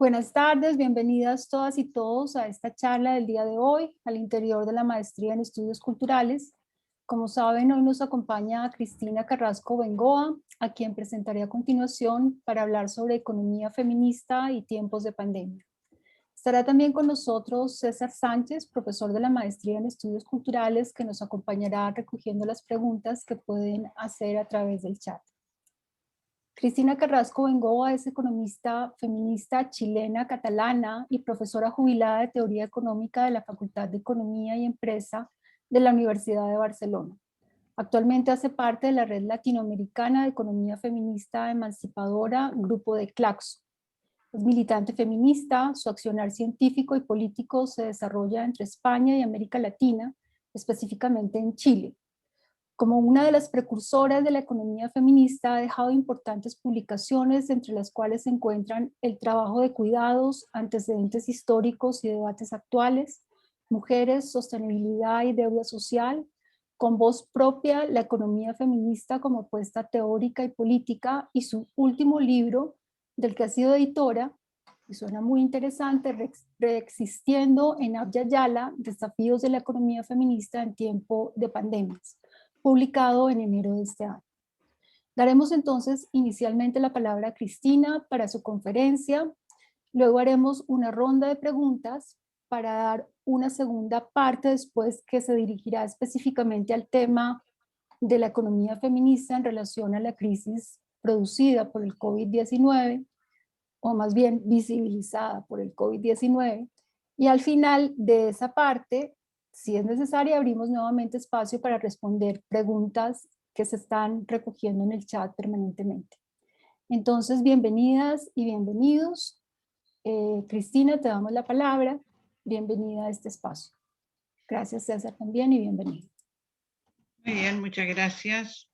Buenas tardes, bienvenidas todas y todos a esta charla del día de hoy, al interior de la Maestría en Estudios Culturales. Como saben, hoy nos acompaña Cristina Carrasco Bengoa, a quien presentaré a continuación para hablar sobre economía feminista y tiempos de pandemia. Estará también con nosotros César Sánchez, profesor de la Maestría en Estudios Culturales, que nos acompañará recogiendo las preguntas que pueden hacer a través del chat. Cristina Carrasco Bengoa es economista feminista chilena, catalana y profesora jubilada de Teoría Económica de la Facultad de Economía y Empresa de la Universidad de Barcelona. Actualmente hace parte de la Red Latinoamericana de Economía Feminista Emancipadora, Grupo de Claxo. Es militante feminista, su accionar científico y político se desarrolla entre España y América Latina, específicamente en Chile. Como una de las precursoras de la economía feminista, ha dejado importantes publicaciones, entre las cuales se encuentran El trabajo de cuidados, antecedentes históricos y debates actuales, Mujeres, sostenibilidad y deuda social, Con voz propia, la economía feminista como apuesta teórica y política, y su último libro, del que ha sido editora, y suena muy interesante, Reexistiendo en Abya Yala, desafíos de la economía feminista en tiempo de pandemias, publicado en enero de este año. Daremos entonces inicialmente la palabra a Cristina para su conferencia, luego haremos una ronda de preguntas para dar una segunda parte después, que se dirigirá específicamente al tema de la economía feminista en relación a la crisis producida por el COVID-19, o más bien visibilizada por el COVID-19, y al final de esa parte, si es necesario, abrimos nuevamente espacio para responder preguntas que se están recogiendo en el chat permanentemente. Entonces, bienvenidas y bienvenidos. Cristina, te damos la palabra. Bienvenida a este espacio. Gracias, César, también, y bienvenido. Muy bien, muchas gracias.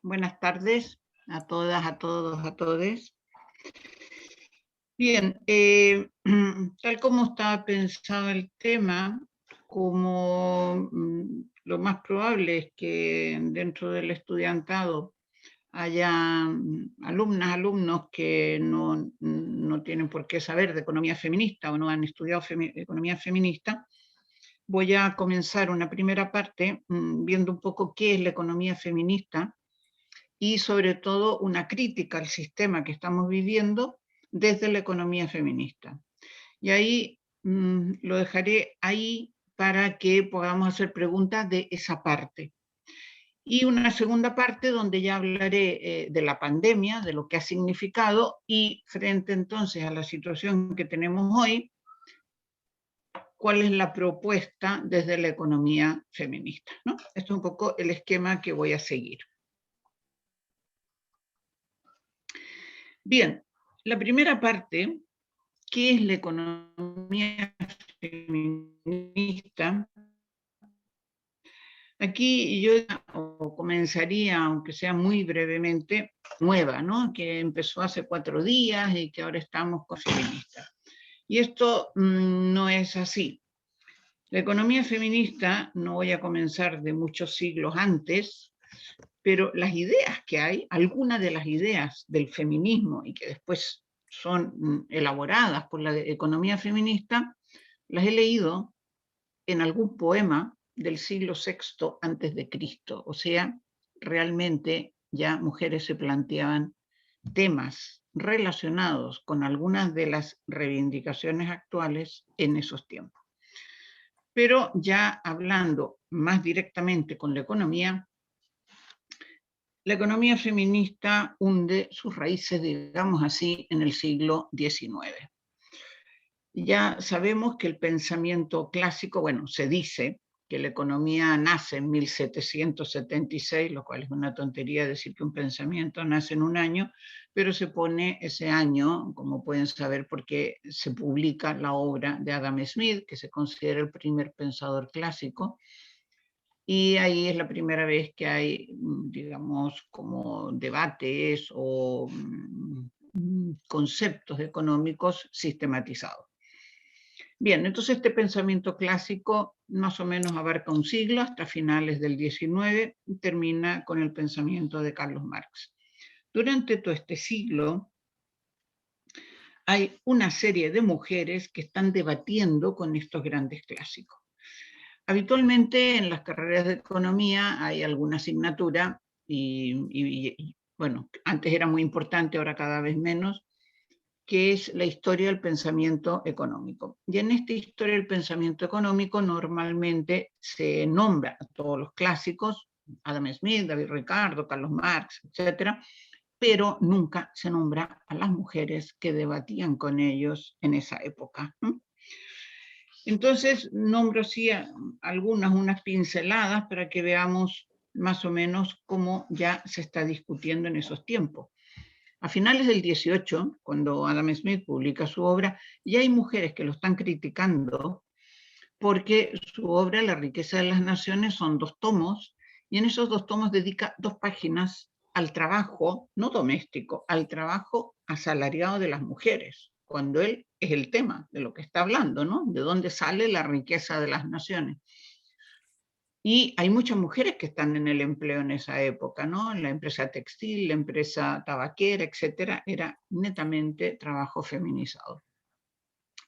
Buenas tardes a todas, a todos, a todes. Bien, tal como estaba pensado el tema, como lo más probable es que dentro del estudiantado haya alumnas, alumnos que no tienen por qué saber de economía feminista o no han estudiado economía feminista, voy a comenzar una primera parte viendo un poco qué es la economía feminista y sobre todo una crítica al sistema que estamos viviendo desde la economía feminista. Y ahí lo dejaré ahí para que podamos hacer preguntas de esa parte. Y una segunda parte donde ya hablaré de la pandemia, de lo que ha significado, y frente entonces a la situación que tenemos hoy, cuál es la propuesta desde la economía feminista, ¿no? Esto es un poco el esquema que voy a seguir. Bien, la primera parte, ¿qué es la economía feminista? Aquí yo comenzaría, aunque sea muy brevemente, nueva, ¿no? Que empezó hace 4 días y que ahora estamos con feministas. Y esto no es así. La economía feminista, no voy a comenzar de muchos siglos antes, pero las ideas que hay, algunas de las ideas del feminismo y que después son elaboradas por la economía feminista, las he leído en algún poema del siglo VI antes de Cristo. O sea, realmente ya mujeres se planteaban temas relacionados con algunas de las reivindicaciones actuales en esos tiempos. Pero ya hablando más directamente con la economía feminista hunde sus raíces, digamos así, en el siglo XIX. Ya sabemos que el pensamiento clásico, bueno, se dice que la economía nace en 1776, lo cual es una tontería decir que un pensamiento nace en un año, pero se pone ese año, como pueden saber, porque se publica la obra de Adam Smith, que se considera el primer pensador clásico, y ahí es la primera vez que hay, digamos, como debates o conceptos económicos sistematizados. Bien, entonces este pensamiento clásico más o menos abarca un siglo, hasta finales del XIX, y termina con el pensamiento de Carlos Marx. Durante todo este siglo hay una serie de mujeres que están debatiendo con estos grandes clásicos. Habitualmente en las carreras de economía hay alguna asignatura, y bueno, antes era muy importante, ahora cada vez menos, que es la historia del pensamiento económico. Y en esta historia del pensamiento económico normalmente se nombra a todos los clásicos, Adam Smith, David Ricardo, Carlos Marx, etcétera, pero nunca se nombra a las mujeres que debatían con ellos en esa época. Entonces, nombro sí unas pinceladas para que veamos más o menos cómo ya se está discutiendo en esos tiempos. A finales del 18, cuando Adam Smith publica su obra, ya hay mujeres que lo están criticando porque su obra, La riqueza de las naciones, son 2 tomos, y en esos 2 tomos dedica 2 páginas al trabajo, no doméstico, al trabajo asalariado de las mujeres, cuando él es el tema de lo que está hablando, ¿no? De dónde sale la riqueza de las naciones. Y hay muchas mujeres que están en el empleo en esa época, ¿no? En la empresa textil, la empresa tabaquera, etcétera, era netamente trabajo feminizado.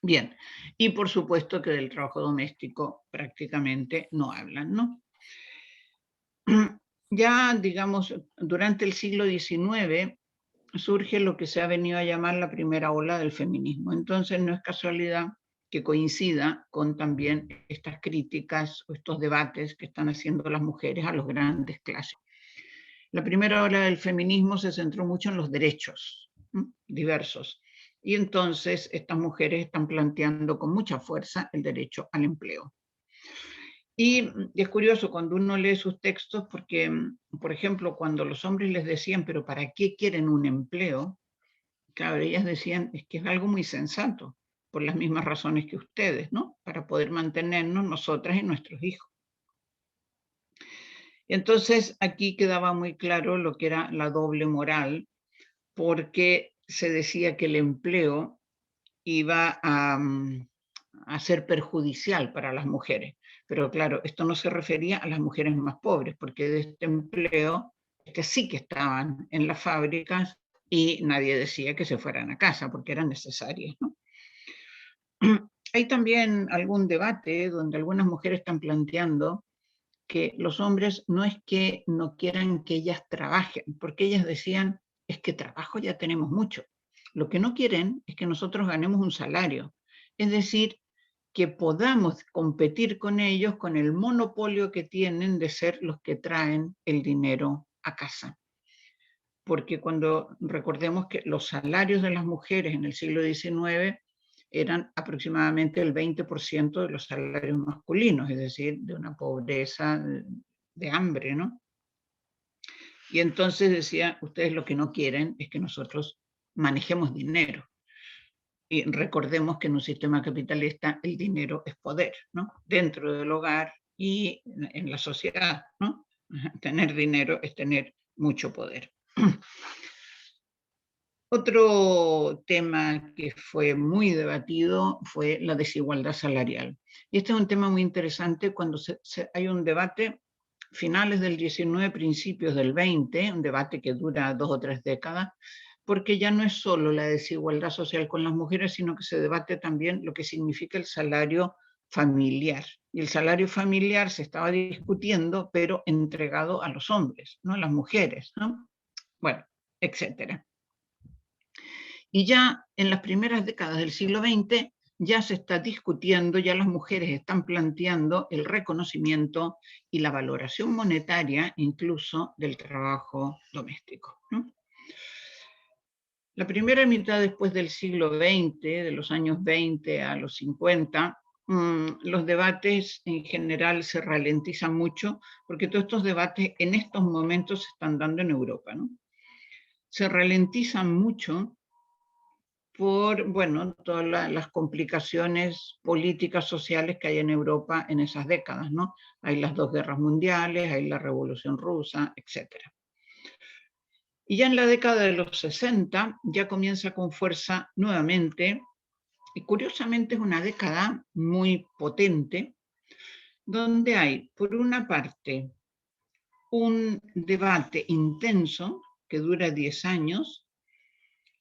Bien, y por supuesto que del trabajo doméstico prácticamente no hablan, ¿no? Ya, digamos, durante el siglo XIX surge lo que se ha venido a llamar la primera ola del feminismo. Entonces no es casualidad que coincida con también estas críticas o estos debates que están haciendo las mujeres a los grandes clásicos. La primera ola del feminismo se centró mucho en los derechos diversos, y entonces estas mujeres están planteando con mucha fuerza el derecho al empleo. Y es curioso cuando uno lee sus textos porque, por ejemplo, cuando los hombres les decían, pero ¿para qué quieren un empleo? Claro, ellas decían, es que es algo muy sensato, por las mismas razones que ustedes, ¿no? Para poder mantenernos nosotras y nuestros hijos. Entonces, aquí quedaba muy claro lo que era la doble moral, porque se decía que el empleo iba a ser perjudicial para las mujeres. Pero claro, esto no se refería a las mujeres más pobres, porque de este empleo, que sí que estaban en las fábricas y nadie decía que se fueran a casa, porque eran necesarias, ¿no? Hay también algún debate donde algunas mujeres están planteando que los hombres no es que no quieran que ellas trabajen, porque ellas decían, es que trabajo ya tenemos mucho. Lo que no quieren es que nosotros ganemos un salario, es decir, que podamos competir con ellos con el monopolio que tienen de ser los que traen el dinero a casa. Porque cuando recordemos que los salarios de las mujeres en el siglo XIX eran aproximadamente el 20% de los salarios masculinos, es decir, de una pobreza de hambre, ¿no? Y entonces decía, ustedes lo que no quieren es que nosotros manejemos dinero. Y recordemos que en un sistema capitalista el dinero es poder, ¿no? Dentro del hogar y en la sociedad, ¿no? Tener dinero es tener mucho poder. Otro tema que fue muy debatido fue la desigualdad salarial. Y este es un tema muy interesante cuando hay un debate finales del 19, principios del 20, un debate que dura 2 o 3 décadas, porque ya no es solo la desigualdad social con las mujeres, sino que se debate también lo que significa el salario familiar. Y el salario familiar se estaba discutiendo, pero entregado a los hombres, no a las mujeres, ¿no? Bueno, etcétera. Y ya en las primeras décadas del siglo XX ya se está discutiendo, ya las mujeres están planteando el reconocimiento y la valoración monetaria incluso del trabajo doméstico, ¿no? La primera mitad después del siglo XX, de los años 20 a los 50, los debates en general se ralentizan mucho porque todos estos debates en estos momentos se están dando en Europa, ¿no? Se ralentizan mucho por, bueno, todas las complicaciones políticas, sociales que hay en Europa en esas décadas, ¿no? Hay las 2 guerras mundiales, hay la Revolución Rusa, etc. Y ya en la década de los 60 ya comienza con fuerza nuevamente, y curiosamente es una década muy potente, donde hay, por una parte, un debate intenso que dura 10 años,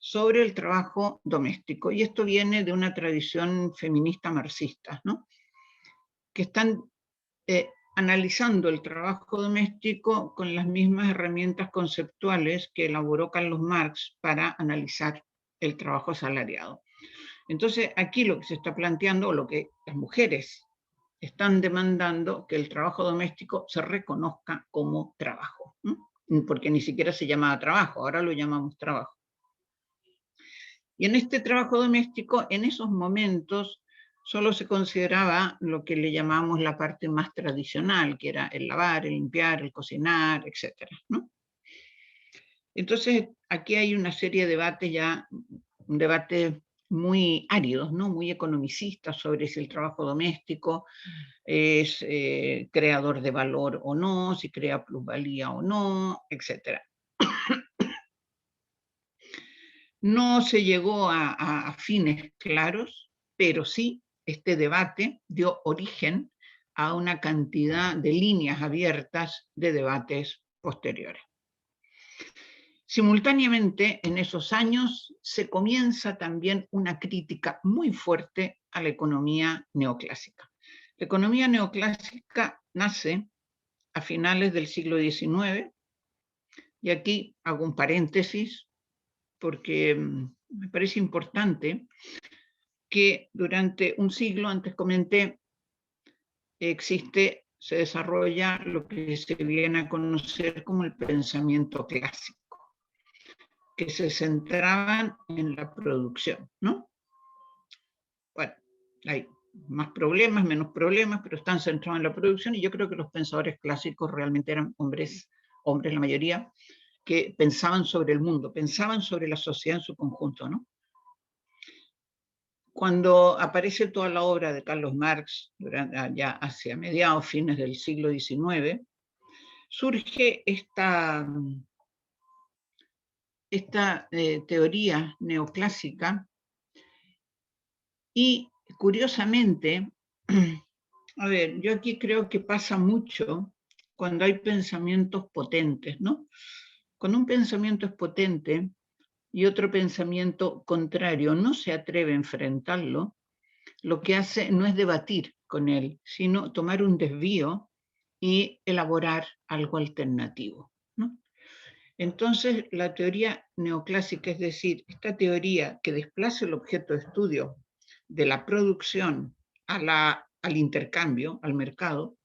sobre el trabajo doméstico. Y esto viene de una tradición feminista marxista, ¿no? Que están analizando el trabajo doméstico con las mismas herramientas conceptuales que elaboró Carlos Marx para analizar el trabajo asalariado. Entonces, aquí lo que se está planteando, o lo que las mujeres están demandando, que el trabajo doméstico se reconozca como trabajo, ¿no? Porque ni siquiera se llamaba trabajo, ahora lo llamamos trabajo. Y en este trabajo doméstico, en esos momentos, solo se consideraba lo que le llamamos la parte más tradicional, que era el lavar, el limpiar, el cocinar, etc., ¿no? Entonces, aquí hay una serie de debates ya, un debate muy áridos, ¿no? Muy economicistas sobre si el trabajo doméstico es creador de valor o no, si crea plusvalía o no, etc. No se llegó a fines claros, pero sí este debate dio origen a una cantidad de líneas abiertas de debates posteriores. Simultáneamente, en esos años, se comienza también una crítica muy fuerte a la economía neoclásica. La economía neoclásica nace a finales del siglo XIX, y aquí hago un paréntesis, porque me parece importante que durante un siglo, antes comenté, se desarrolla lo que se viene a conocer como el pensamiento clásico, que se centraban en la producción, ¿no? Bueno, hay más problemas, menos problemas, pero están centrados en la producción, y yo creo que los pensadores clásicos realmente eran hombres la mayoría, que pensaban sobre el mundo, pensaban sobre la sociedad en su conjunto, ¿no? Cuando aparece toda la obra de Carlos Marx, ya hacia mediados, fines del siglo XIX, surge esta teoría neoclásica, y curiosamente, a ver, yo aquí creo que pasa mucho cuando hay pensamientos potentes, ¿no? Cuando un pensamiento es potente y otro pensamiento contrario no se atreve a enfrentarlo, lo que hace no es debatir con él, sino tomar un desvío y elaborar algo alternativo, ¿no? Entonces, la teoría neoclásica, es decir, esta teoría que desplaza el objeto de estudio de la producción al intercambio, al mercado,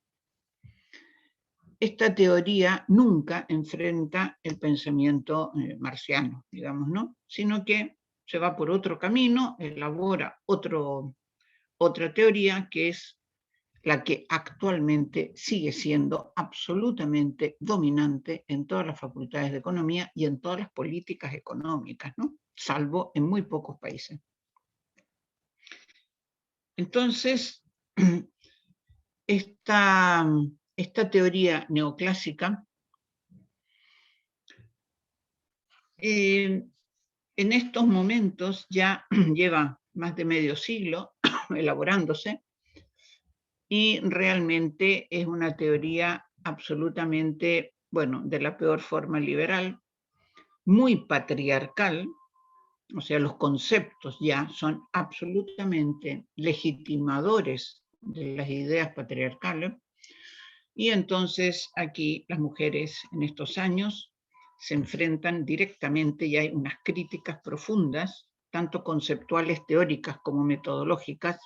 esta teoría nunca enfrenta el pensamiento marciano, digamos, ¿no? Sino que se va por otro camino, elabora otra teoría que es la que actualmente sigue siendo absolutamente dominante en todas las facultades de economía y en todas las políticas económicas, ¿no? Salvo en muy pocos países. Entonces, esta teoría neoclásica en estos momentos ya lleva más de medio siglo elaborándose, y realmente es una teoría absolutamente, bueno, de la peor forma liberal, muy patriarcal, o sea, los conceptos ya son absolutamente legitimadores de las ideas patriarcales, y entonces aquí las mujeres en estos años se enfrentan directamente, y hay unas críticas profundas, tanto conceptuales, teóricas como metodológicas,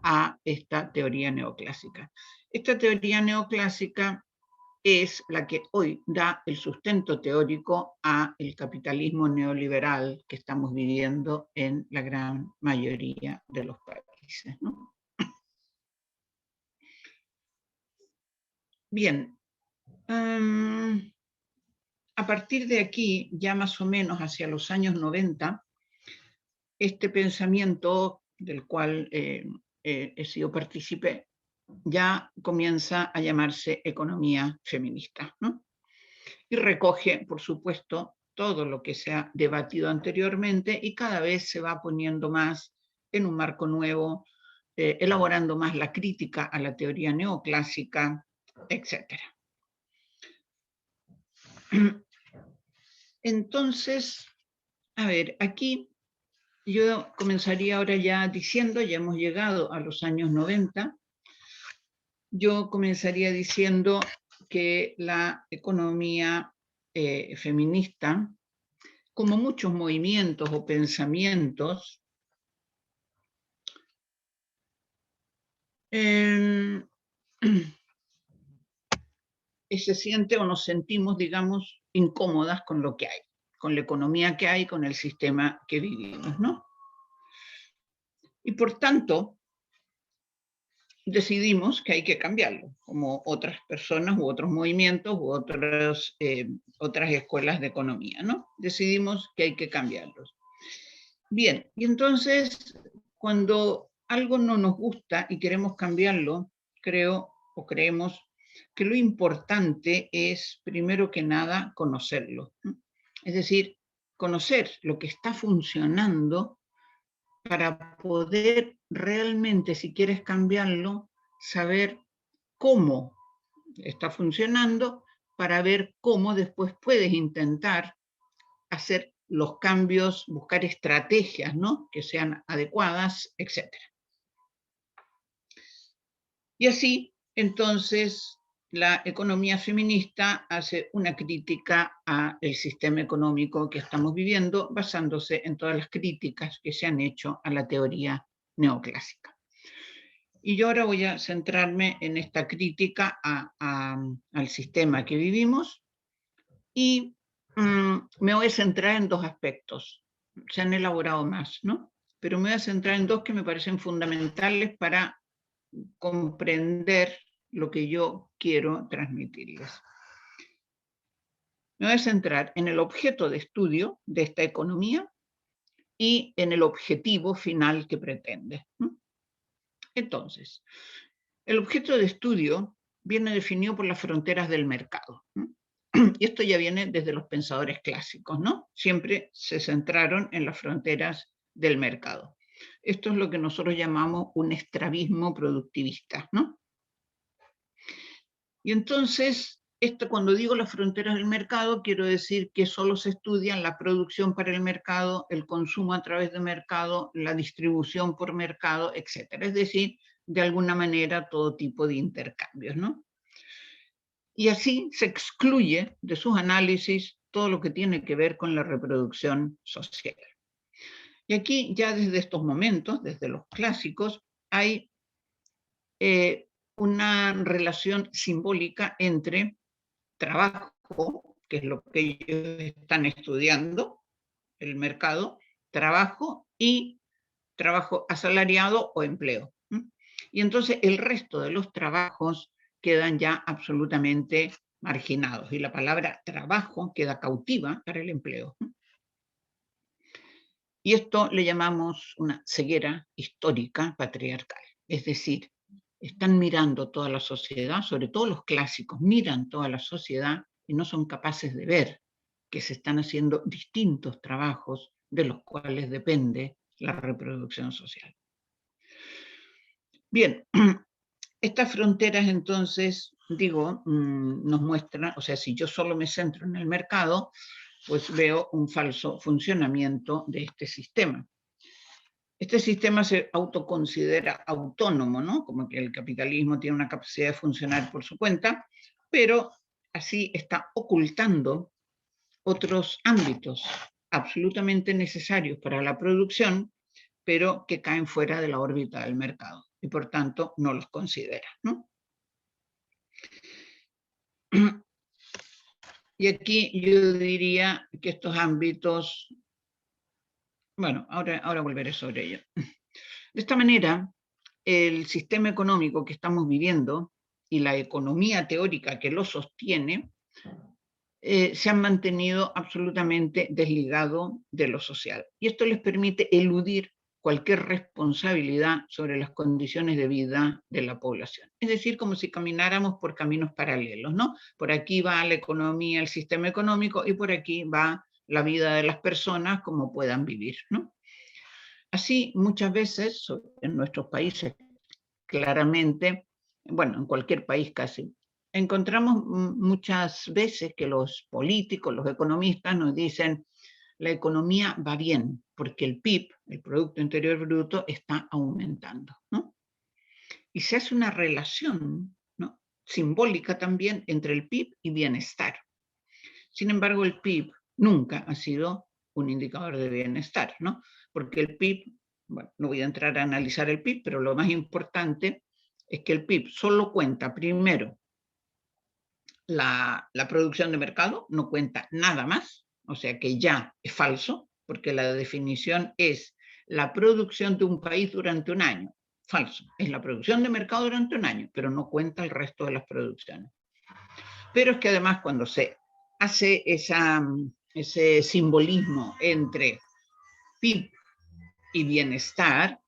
a esta teoría neoclásica. Esta teoría neoclásica es la que hoy da el sustento teórico al capitalismo neoliberal que estamos viviendo en la gran mayoría de los países, ¿no? Bien, a partir de aquí, ya más o menos hacia los años 90, este pensamiento del cual he sido partícipe ya comienza a llamarse economía feminista, ¿no? Y recoge, por supuesto, todo lo que se ha debatido anteriormente, y cada vez se va poniendo más en un marco nuevo, elaborando más la crítica a la teoría neoclásica, etc. Entonces, A ver, aquí yo comenzaría ahora ya diciendo, ya hemos llegado a los años 90, yo comenzaría diciendo que la economía feminista, como muchos movimientos o pensamientos, se siente o nos sentimos, digamos, incómodas con lo que hay, con la economía que hay, con el sistema que vivimos, ¿no? Y por tanto, decidimos que hay que cambiarlo, como otras personas u otros movimientos u otras escuelas de economía, ¿no? Decidimos que hay que cambiarlos. Bien, y entonces, cuando algo no nos gusta y queremos cambiarlo, creo o creemos que lo importante es, primero que nada, conocerlo. Es decir, conocer lo que está funcionando para poder realmente, si quieres cambiarlo, saber cómo está funcionando, para ver cómo después puedes intentar hacer los cambios, buscar estrategias, ¿no?, que sean adecuadas, etc. Y así, entonces, la economía feminista hace una crítica al sistema económico que estamos viviendo, basándose en todas las críticas que se han hecho a la teoría neoclásica. Y yo ahora voy a centrarme en esta crítica al sistema que vivimos y me voy a centrar en dos aspectos. Se han elaborado más, ¿no? Pero me voy a centrar en dos que me parecen fundamentales para comprender lo que yo quiero transmitirles. Me voy a centrar en el objeto de estudio de esta economía y en el objetivo final que pretende. Entonces, el objeto de estudio viene definido por las fronteras del mercado. Y esto ya viene desde los pensadores clásicos, ¿no? Siempre se centraron en las fronteras del mercado. Esto es lo que nosotros llamamos un estrabismo productivista, ¿no? Y entonces, cuando digo las fronteras del mercado, quiero decir que solo se estudian la producción para el mercado, el consumo a través del mercado, la distribución por mercado, etc. Es decir, de alguna manera todo tipo de intercambios, ¿no? Y así se excluye de sus análisis todo lo que tiene que ver con la reproducción social. Y aquí ya desde estos momentos, desde los clásicos, hay una relación simbólica entre trabajo, que es lo que ellos están estudiando, el mercado, trabajo y trabajo asalariado o empleo. Y entonces el resto de los trabajos quedan ya absolutamente marginados y la palabra trabajo queda cautiva para el empleo. Y esto le llamamos una ceguera histórica patriarcal. Es decir, están mirando toda la sociedad, sobre todo los clásicos, miran toda la sociedad y no son capaces de ver que se están haciendo distintos trabajos de los cuales depende la reproducción social. Bien, estas fronteras entonces, digo, nos muestran, o sea, si yo solo me centro en el mercado, pues veo un falso funcionamiento de este sistema. Este sistema se autoconsidera autónomo, ¿no? Como que el capitalismo tiene una capacidad de funcionar por su cuenta, pero así está ocultando otros ámbitos absolutamente necesarios para la producción, pero que caen fuera de la órbita del mercado y por tanto no los considera, ¿no? Y aquí yo diría que estos ámbitos, bueno, ahora volveré sobre ello. De esta manera, el sistema económico que estamos viviendo y la economía teórica que lo sostiene se han mantenido absolutamente desligados de lo social. Y esto les permite eludir cualquier responsabilidad sobre las condiciones de vida de la población. Es decir, como si camináramos por caminos paralelos, ¿no? Por aquí va la economía, el sistema económico, y por aquí va la vida de las personas como puedan vivir, ¿no? Así, muchas veces, en nuestros países, claramente, bueno, en cualquier país casi, encontramos muchas veces que los políticos, los economistas nos dicen la economía va bien, porque el PIB, el Producto Interior Bruto, está aumentando, ¿no? Y se hace una relación, ¿no?, simbólica también entre el PIB y bienestar. Sin embargo, el PIB nunca ha sido un indicador de bienestar, ¿no? Porque el PIB, bueno, no voy a entrar a analizar el PIB, pero lo más importante es que el PIB solo cuenta primero la producción de mercado, no cuenta nada más, o sea que ya es falso, porque la definición es la producción de un país durante un año. Falso, es la producción de mercado durante un año, pero no cuenta el resto de las producciones. Pero es que además cuando se hace ese simbolismo entre PIB y bienestar,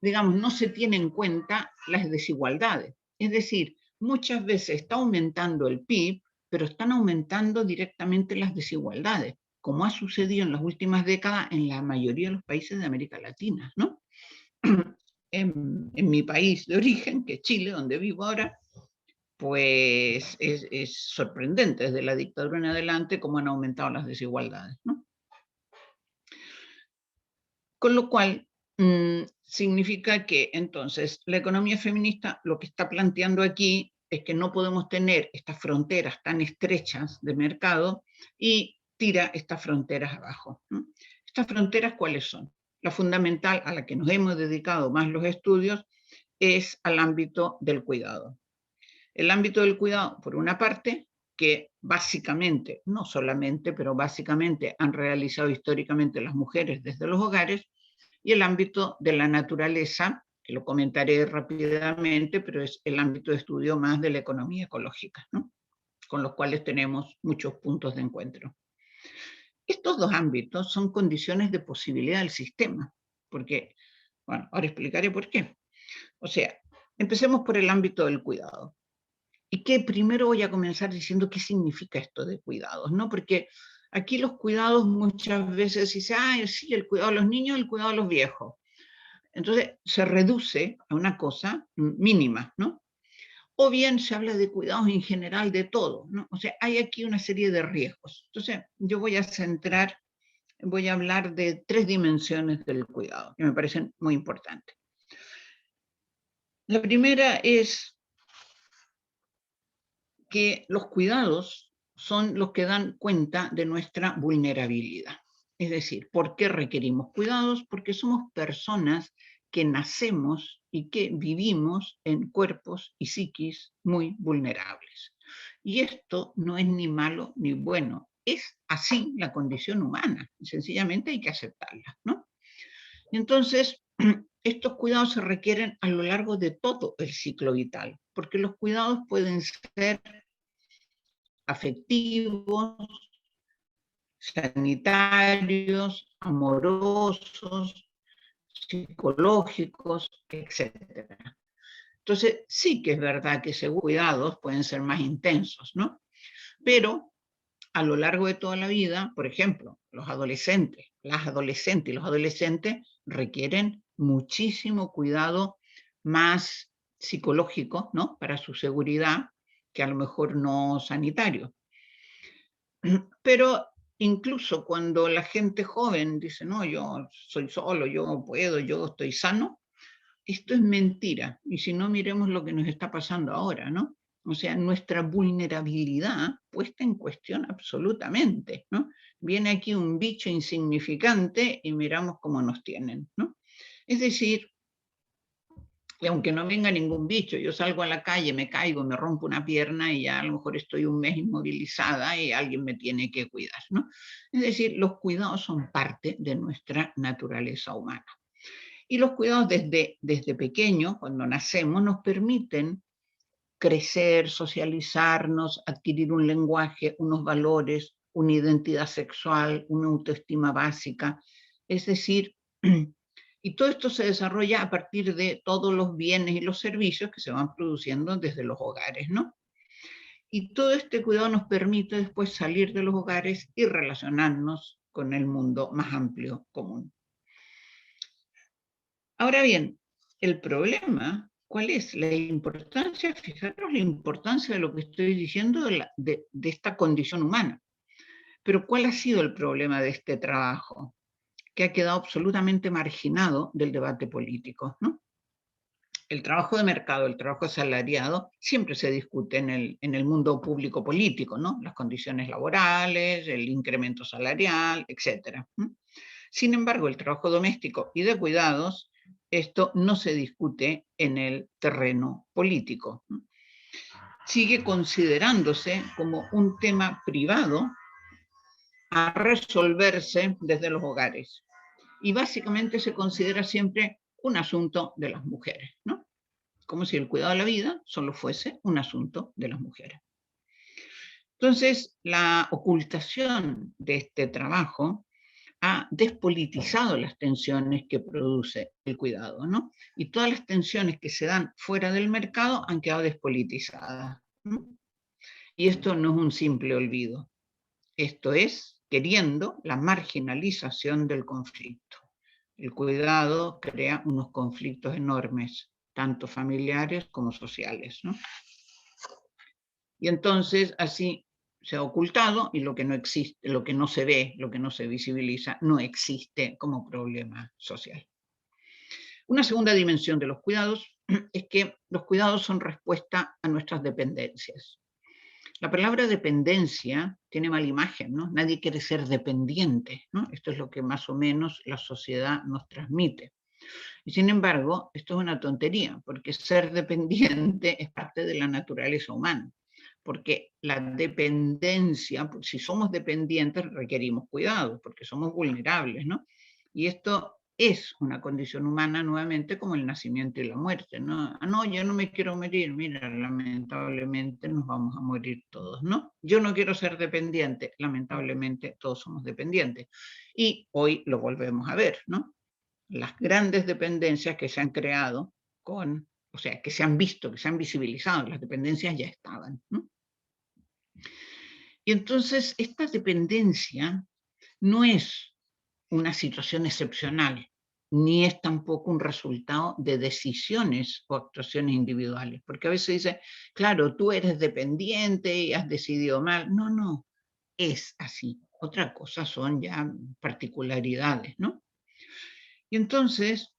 digamos, no se tiene en cuenta las desigualdades. Es decir, muchas veces está aumentando el PIB, pero están aumentando directamente las desigualdades, como ha sucedido en las últimas décadas en la mayoría de los países de América Latina, ¿no? En mi país de origen, que es Chile, donde vivo ahora, pues es sorprendente desde la dictadura en adelante cómo han aumentado las desigualdades, ¿no? Con lo cual, significa que entonces la economía feminista lo que está planteando aquí es que no podemos tener estas fronteras tan estrechas de mercado y tira estas fronteras abajo, ¿no? ¿Estas fronteras cuáles son? La fundamental, a la que nos hemos dedicado más los estudios, es al ámbito del cuidado. El ámbito del cuidado, por una parte, que básicamente, no solamente, pero básicamente han realizado históricamente las mujeres desde los hogares, y el ámbito de la naturaleza, que lo comentaré rápidamente, pero es el ámbito de estudio más de la economía ecológica, ¿no?, con los cuales tenemos muchos puntos de encuentro. Estos dos ámbitos son condiciones de posibilidad del sistema, porque, bueno, ahora explicaré por qué. O sea, empecemos por el ámbito del cuidado. Y que primero voy a comenzar diciendo qué significa esto de cuidados, ¿no? Porque aquí los cuidados muchas veces dicen, ah, sí, el cuidado de los niños, el cuidado de los viejos. Entonces se reduce a una cosa mínima, ¿no? O bien se habla de cuidados en general de todo, ¿no? O sea, hay aquí una serie de riesgos. Entonces yo voy a hablar de 3 dimensiones del cuidado, que me parecen muy importantes. La primera es que los cuidados son los que dan cuenta de nuestra vulnerabilidad. Es decir, ¿por qué requerimos cuidados? Porque somos personas que nacemos y que vivimos en cuerpos y psiquis muy vulnerables. Y esto no es ni malo ni bueno, es así la condición humana, sencillamente hay que aceptarla, ¿no? Entonces, estos cuidados se requieren a lo largo de todo el ciclo vital, porque los cuidados pueden ser afectivos, sanitarios, amorosos, psicológicos, etc. Entonces, sí que es verdad que según cuidados pueden ser más intensos, ¿no? Pero a lo largo de toda la vida, por ejemplo, las adolescentes y los adolescentes requieren muchísimo cuidado más psicológico, ¿no?, para su seguridad, que a lo mejor no sanitario. Pero incluso cuando la gente joven dice, no, yo soy solo, yo puedo, yo estoy sano, esto es mentira. Y si no, miremos lo que nos está pasando ahora, ¿no? O sea, nuestra vulnerabilidad puesta en cuestión absolutamente, ¿no? Viene aquí un bicho insignificante y miramos cómo nos tienen, ¿no? Es decir, que aunque no venga ningún bicho, yo salgo a la calle, me caigo, me rompo una pierna y ya a lo mejor estoy un mes inmovilizada y alguien me tiene que cuidar, ¿no? Es decir, los cuidados son parte de nuestra naturaleza humana. Y los cuidados desde pequeños, cuando nacemos, nos permiten crecer, socializarnos, adquirir un lenguaje, unos valores, una identidad sexual, una autoestima básica. Es decir, y todo esto se desarrolla a partir de todos los bienes y los servicios que se van produciendo desde los hogares, ¿no? Y todo este cuidado nos permite después salir de los hogares y relacionarnos con el mundo más amplio común. Ahora bien, el problema, ¿cuál es? La importancia, fijaros la importancia de lo que estoy diciendo de esta condición humana. Pero ¿cuál ha sido el problema de este trabajo? Que ha quedado absolutamente marginado del debate político, ¿no? El trabajo de mercado, el trabajo asalariado, siempre se discute en el mundo público político, ¿no? Las condiciones laborales, el incremento salarial, etc. Sin embargo, el trabajo doméstico y de cuidados, esto no se discute en el terreno político. Sigue considerándose como un tema privado a resolverse desde los hogares. Y básicamente se considera siempre un asunto de las mujeres, ¿no? Como si el cuidado de la vida solo fuese un asunto de las mujeres. Entonces, la ocultación de este trabajo ha despolitizado las tensiones que produce el cuidado, ¿no? Y todas las tensiones que se dan fuera del mercado han quedado despolitizadas, ¿no? Y esto no es un simple olvido. Esto es queriendo la marginalización del conflicto. El cuidado crea unos conflictos enormes, tanto familiares como sociales, ¿no? Y entonces así se ha ocultado y lo que no existe, lo que no se ve, lo que no se visibiliza, no existe como problema social. Una segunda dimensión de los cuidados es que los cuidados son respuesta a nuestras dependencias. La palabra dependencia tiene mala imagen, ¿no? Nadie quiere ser dependiente, ¿no? Esto es lo que más o menos la sociedad nos transmite. Y sin embargo, esto es una tontería, porque ser dependiente es parte de la naturaleza humana. Porque la dependencia, si somos dependientes, requerimos cuidado, porque somos vulnerables, ¿no? Y esto es una condición humana nuevamente como el nacimiento y la muerte, ¿no? Ah, no, yo no me quiero morir, mira, lamentablemente nos vamos a morir todos, ¿no? Yo no quiero ser dependiente, lamentablemente todos somos dependientes. Y hoy lo volvemos a ver, ¿no? Las grandes dependencias que se han creado con, o sea, que se han visto, que se han visibilizado, las dependencias ya estaban, ¿no? Y entonces esta dependencia no es una situación excepcional, ni es tampoco un resultado de decisiones o actuaciones individuales, porque a veces dice, claro, tú eres dependiente y has decidido mal. No, no, es así. Otra cosa son ya particularidades, ¿no? Y entonces,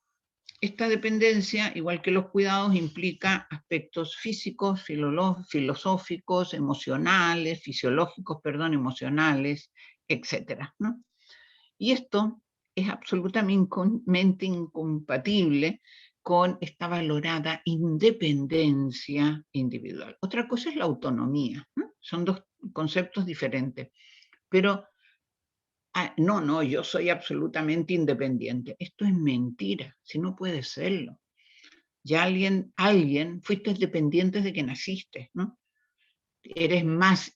esta dependencia, igual que los cuidados, implica aspectos físicos, filosóficos, emocionales, fisiológicos, perdón, emocionales, etcétera, ¿no? Y esto es absolutamente incompatible con esta valorada independencia individual. Otra cosa es la autonomía, ¿no? Son dos conceptos diferentes, pero no, no, yo soy absolutamente independiente. Esto es mentira, si no puede serlo. Ya alguien, fuiste dependiente desde que naciste, ¿no? Eres más,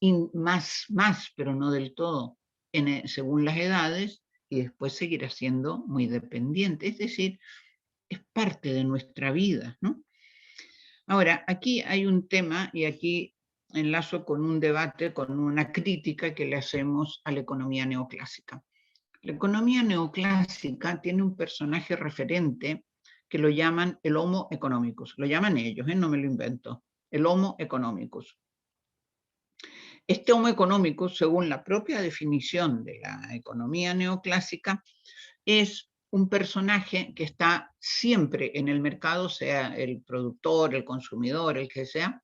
pero no del todo, según las edades, y después seguirás siendo muy dependiente. Es decir, es parte de nuestra vida, ¿no? Ahora, aquí hay un tema, y aquí enlazo con un debate, con una crítica que le hacemos a la economía neoclásica. La economía neoclásica tiene un personaje referente que lo llaman el Homo economicus. Lo llaman ellos, no me lo invento. El Homo economicus. Este Homo economicus, según la propia definición de la economía neoclásica, es un personaje que está siempre en el mercado, sea el productor, el consumidor, el que sea,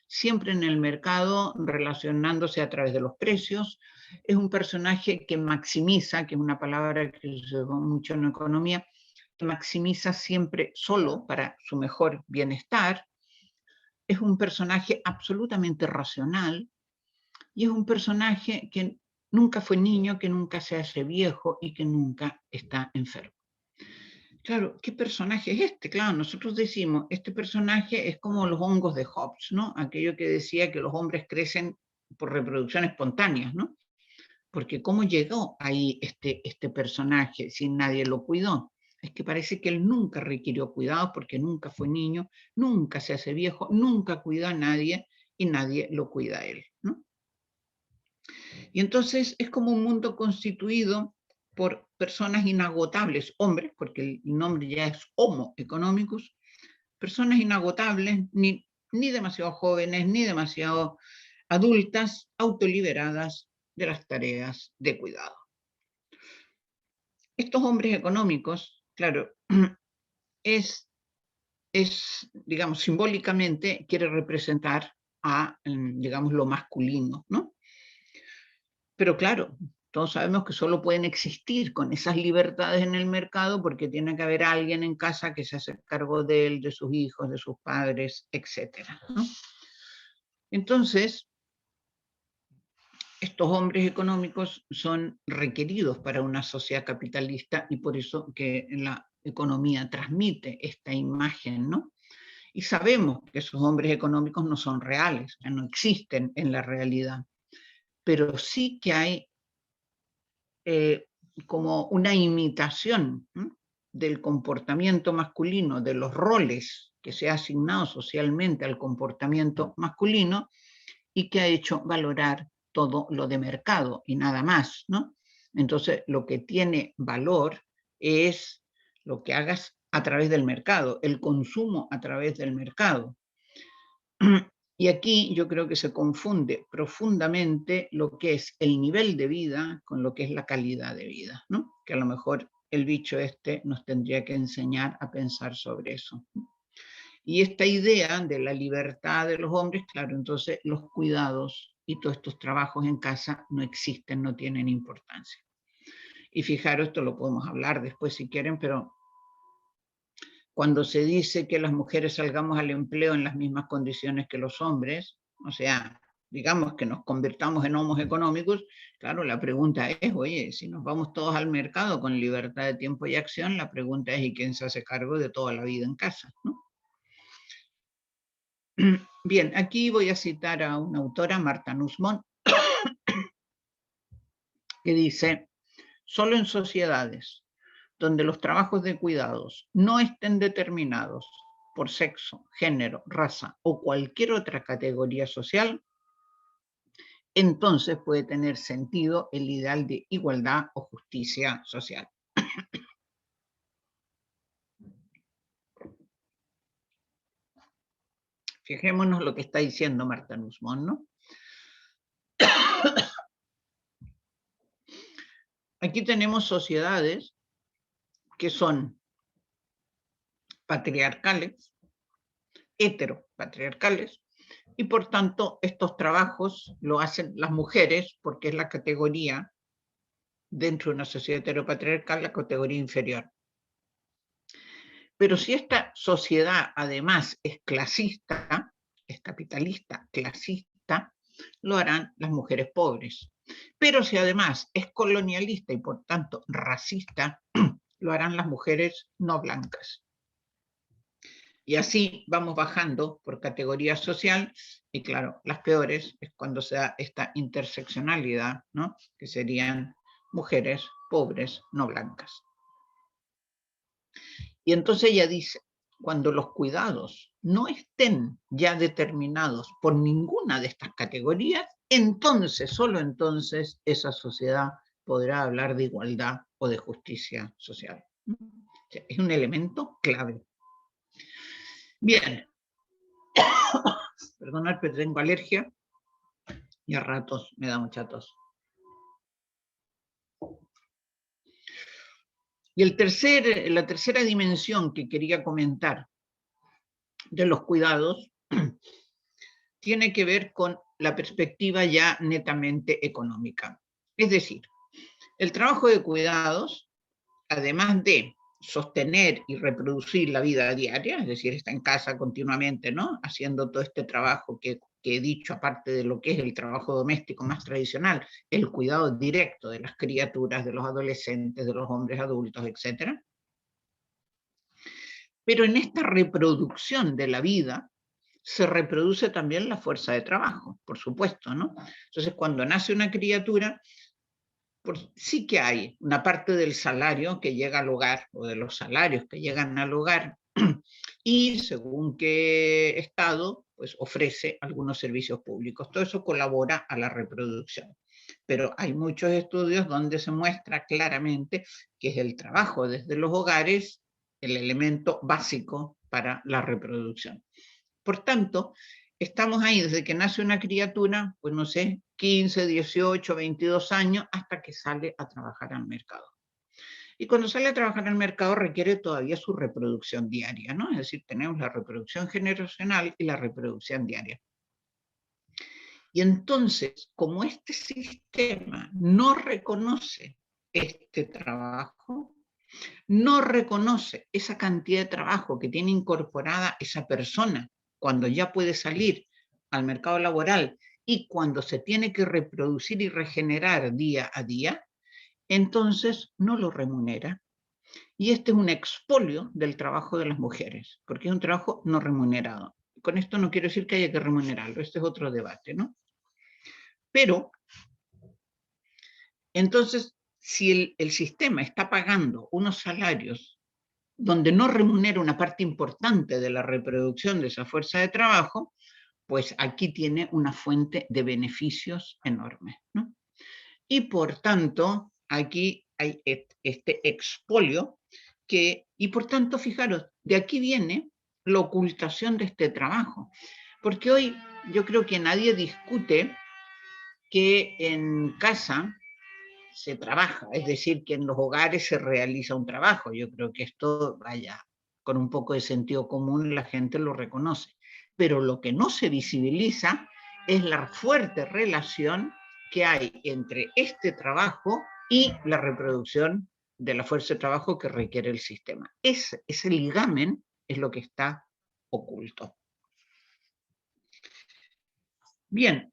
siempre en el mercado relacionándose a través de los precios. Es un personaje que maximiza, que es una palabra que se usa mucho en economía, que maximiza siempre solo para su mejor bienestar. Es un personaje absolutamente racional y es un personaje que nunca fue niño, que nunca se hace viejo y que nunca está enfermo. Claro, ¿qué personaje es este? Claro, nosotros decimos, este personaje es como los hongos de Hobbes, ¿no? Aquello que decía que los hombres crecen por reproducción espontánea, ¿no? Porque ¿cómo llegó ahí este personaje si nadie lo cuidó? Es que parece que él nunca requirió cuidados porque nunca fue niño, nunca se hace viejo, nunca cuida a nadie y nadie lo cuida a él, ¿no? Y entonces es como un mundo constituido por personas inagotables, hombres, porque el nombre ya es Homo economicus, personas inagotables, ni demasiado jóvenes, ni demasiado adultas, autoliberadas, de las tareas de cuidado. Estos hombres económicos, claro, digamos, simbólicamente quiere representar a, digamos, lo masculino, ¿no? Pero claro, todos sabemos que solo pueden existir con esas libertades en el mercado porque tiene que haber alguien en casa que se hace cargo de él, de sus hijos, de sus padres, etc., ¿no? Entonces, estos hombres económicos son requeridos para una sociedad capitalista y por eso que la economía transmite esta imagen, ¿no? Y sabemos que esos hombres económicos no son reales, no existen en la realidad, pero sí que hay como una imitación, ¿no?, del comportamiento masculino, de los roles que se ha asignado socialmente al comportamiento masculino y que ha hecho valorar todo lo de mercado y nada más, ¿no? Entonces, lo que tiene valor es lo que hagas a través del mercado, el consumo a través del mercado. Y aquí yo creo que se confunde profundamente lo que es el nivel de vida con lo que es la calidad de vida, ¿no? Que a lo mejor el bicho este nos tendría que enseñar a pensar sobre eso. Y esta idea de la libertad de los hombres, claro, entonces los cuidados y todos estos trabajos en casa no existen, no tienen importancia. Y fijaros, esto lo podemos hablar después si quieren, pero cuando se dice que las mujeres salgamos al empleo en las mismas condiciones que los hombres, o sea, digamos que nos convirtamos en homos económicos, claro, la pregunta es, oye, si nos vamos todos al mercado con libertad de tiempo y acción, la pregunta es, ¿y quién se hace cargo de toda la vida en casa?, ¿no? Bien, aquí voy a citar a una autora, Marta Nussbaum, que dice, solo en sociedades donde los trabajos de cuidados no estén determinados por sexo, género, raza o cualquier otra categoría social, entonces puede tener sentido el ideal de igualdad o justicia social. Fijémonos lo que está diciendo Marta Nussbaum, ¿no? Aquí tenemos sociedades que son patriarcales, heteropatriarcales, y por tanto estos trabajos lo hacen las mujeres porque es la categoría, dentro de una sociedad heteropatriarcal, la categoría inferior. Pero si esta sociedad además es clasista, es capitalista, clasista, lo harán las mujeres pobres. Pero si además es colonialista y por tanto racista, lo harán las mujeres no blancas. Y así vamos bajando por categoría social, y claro, las peores es cuando se da esta interseccionalidad, ¿no?, que serían mujeres pobres no blancas. Y entonces ella dice, cuando los cuidados no estén ya determinados por ninguna de estas categorías, entonces, solo entonces, esa sociedad podrá hablar de igualdad o de justicia social. Es un elemento clave. Bien. Perdonad, pero tengo alergia y a ratos me da mucha tos. Y la tercera dimensión que quería comentar de los cuidados tiene que ver con la perspectiva ya netamente económica. Es decir, el trabajo de cuidados, además de sostener y reproducir la vida diaria, es decir, está en casa continuamente, ¿no?, haciendo todo este trabajo que he dicho, aparte de lo que es el trabajo doméstico más tradicional, el cuidado directo de las criaturas, de los adolescentes, de los hombres adultos, etc. Pero en esta reproducción de la vida se reproduce también la fuerza de trabajo, por supuesto, ¿no? Entonces, cuando nace una criatura, sí que hay una parte del salario que llega al hogar, o de los salarios que llegan al hogar, y según qué estado, pues ofrece algunos servicios públicos. Todo eso colabora a la reproducción. Pero hay muchos estudios donde se muestra claramente que es el trabajo desde los hogares el elemento básico para la reproducción. Por tanto, estamos ahí desde que nace una criatura, pues no sé, 15, 18, 22 años, hasta que sale a trabajar al mercado. Y cuando sale a trabajar al mercado requiere todavía su reproducción diaria, ¿no? Es decir, tenemos la reproducción generacional y la reproducción diaria. Y entonces, como este sistema no reconoce este trabajo, no reconoce esa cantidad de trabajo que tiene incorporada esa persona cuando ya puede salir al mercado laboral y cuando se tiene que reproducir y regenerar día a día, entonces no lo remunera. Y este es un expolio del trabajo de las mujeres, porque es un trabajo no remunerado. Con esto no quiero decir que haya que remunerarlo, este es otro debate, ¿no? Pero, entonces, si el sistema está pagando unos salarios donde no remunera una parte importante de la reproducción de esa fuerza de trabajo, pues aquí tiene una fuente de beneficios enorme, ¿no? Y por tanto, aquí hay este expolio y por tanto, fijaros, de aquí viene la ocultación de este trabajo. Porque hoy yo creo que nadie discute que en casa se trabaja, es decir, que en los hogares se realiza un trabajo. Yo creo que esto, vaya, con un poco de sentido común la gente lo reconoce. Pero lo que no se visibiliza es la fuerte relación que hay entre este trabajo y la reproducción de la fuerza de trabajo que requiere el sistema. Ese ligamen es lo que está oculto. Bien,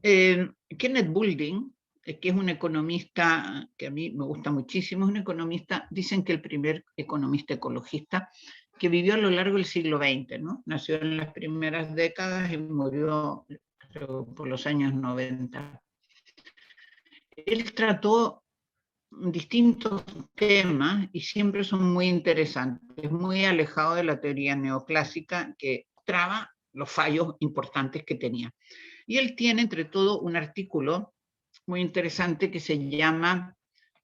Kenneth Boulding, que es un economista que a mí me gusta muchísimo, es un economista, dicen que el primer economista ecologista que vivió a lo largo del siglo XX, ¿no? Nació en las primeras décadas y murió por los años 90. Él trató distintos temas y siempre son muy interesantes, muy alejado de la teoría neoclásica que traba los fallos importantes que tenía. Y él tiene, entre todo, un artículo muy interesante que se llama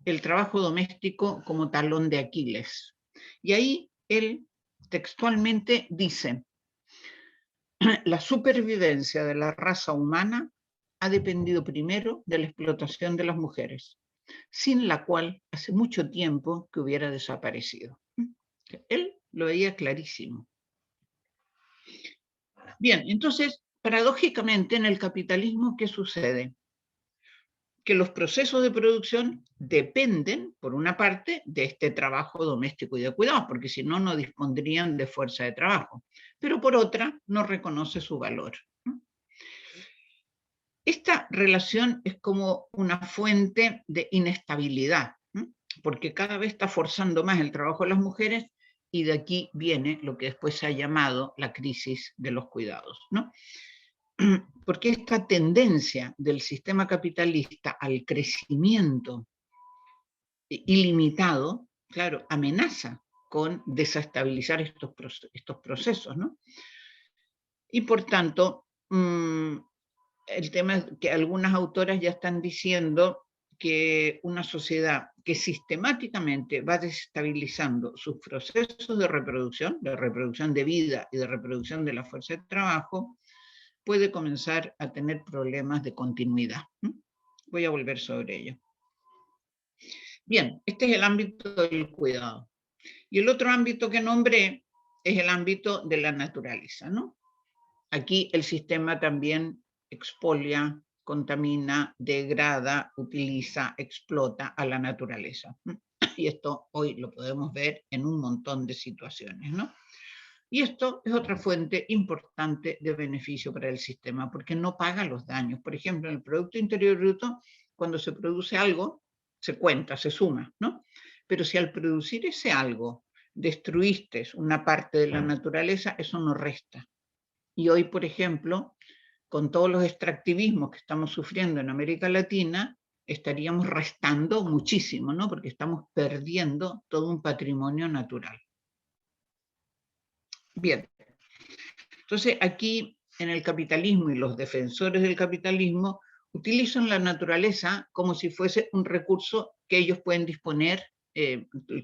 El trabajo doméstico como talón de Aquiles. Y ahí él textualmente dice, la supervivencia de la raza humana ha dependido primero de la explotación de las mujeres, sin la cual hace mucho tiempo que hubiera desaparecido. Él lo veía clarísimo. Bien, entonces, paradójicamente en el capitalismo, ¿qué sucede? Que los procesos de producción dependen, por una parte, de este trabajo doméstico y de cuidados, porque si no, no dispondrían de fuerza de trabajo. Pero por otra, no reconoce su valor. Esta relación es como una fuente de inestabilidad, porque cada vez está forzando más el trabajo de las mujeres y de aquí viene lo que después se ha llamado la crisis de los cuidados, ¿no? Porque esta tendencia del sistema capitalista al crecimiento ilimitado, claro, amenaza con desestabilizar estos procesos, ¿no? Y por tanto, el tema es que algunas autoras ya están diciendo que una sociedad que sistemáticamente va desestabilizando sus procesos de reproducción de vida y de reproducción de la fuerza de trabajo, puede comenzar a tener problemas de continuidad. Voy a volver sobre ello. Bien, este es el ámbito del cuidado. Y el otro ámbito que nombré es el ámbito de la naturaleza, ¿no? Aquí el sistema también expolia, contamina, degrada, utiliza, explota a la naturaleza. Y esto hoy lo podemos ver en un montón de situaciones, ¿no? Y esto es otra fuente importante de beneficio para el sistema, porque no paga los daños. Por ejemplo, en el Producto Interior Bruto, cuando se produce algo, se cuenta, se suma, ¿no? Pero si al producir ese algo destruiste una parte de la naturaleza, eso no resta. Y hoy, por ejemplo, con todos los extractivismos que estamos sufriendo en América Latina, estaríamos restando muchísimo, ¿no? Porque estamos perdiendo todo un patrimonio natural. Bien, entonces aquí en el capitalismo y los defensores del capitalismo utilizan la naturaleza como si fuese un recurso que ellos pueden disponer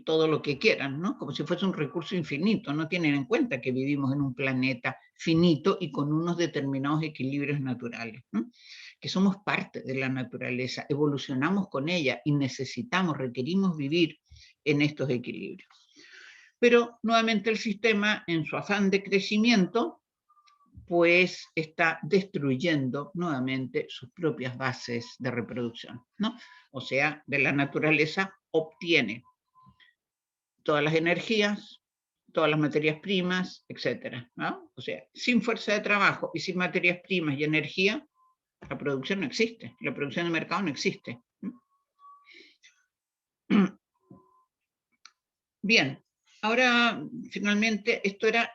todo lo que quieran, ¿no? Como si fuese un recurso infinito. No tienen en cuenta que vivimos en un planeta finito y con unos determinados equilibrios naturales, ¿no? Que somos parte de la naturaleza, evolucionamos con ella y necesitamos, requerimos vivir en estos equilibrios. Pero nuevamente el sistema, en su afán de crecimiento, pues está destruyendo nuevamente sus propias bases de reproducción, ¿no? O sea, de la naturaleza obtiene todas las energías, todas las materias primas, etcétera, ¿no? O sea, sin fuerza de trabajo y sin materias primas y energía, la producción no existe, la producción de mercado no existe. Bien, ahora finalmente esto era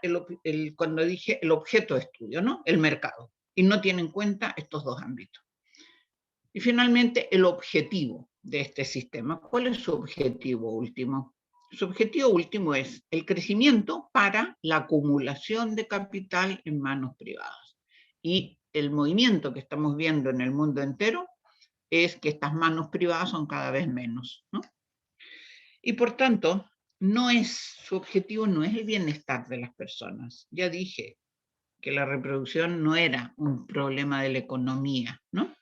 cuando dije el objeto de estudio, ¿no? El mercado, y no tiene en cuenta estos dos ámbitos. Y finalmente el objetivo de este sistema. ¿Cuál es su objetivo último? Su objetivo último es el crecimiento para la acumulación de capital en manos privadas. Y el movimiento que estamos viendo en el mundo entero es que estas manos privadas son cada vez menos, ¿no? Y por tanto, su objetivo no es el bienestar de las personas. Ya dije que la reproducción no era un problema de la economía, ¿no?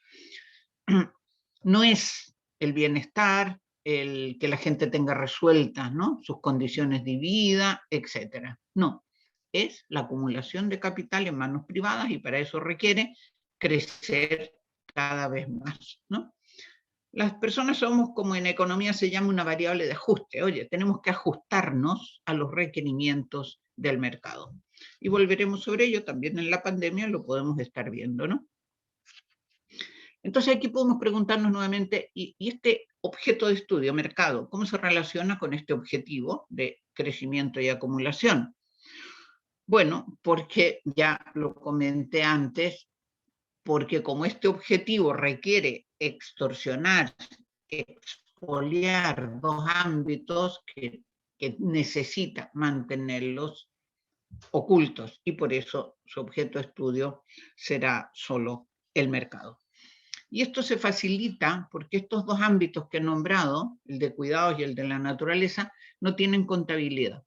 No es el bienestar, el que la gente tenga resueltas, ¿no?, sus condiciones de vida, etc. No, es la acumulación de capital en manos privadas y para eso requiere crecer cada vez más, ¿no? Las personas somos, como en economía se llama, una variable de ajuste. Oye, tenemos que ajustarnos a los requerimientos del mercado. Y volveremos sobre ello también en la pandemia, lo podemos estar viendo, ¿no? Entonces aquí podemos preguntarnos nuevamente, ¿y este objeto de estudio, mercado, cómo se relaciona con este objetivo de crecimiento y acumulación? Bueno, porque ya lo comenté antes, porque como este objetivo requiere extorsionar, expoliar dos ámbitos que necesita mantenerlos ocultos, y por eso su objeto de estudio será solo el mercado. Y esto se facilita porque estos dos ámbitos que he nombrado, el de cuidados y el de la naturaleza, no tienen contabilidad,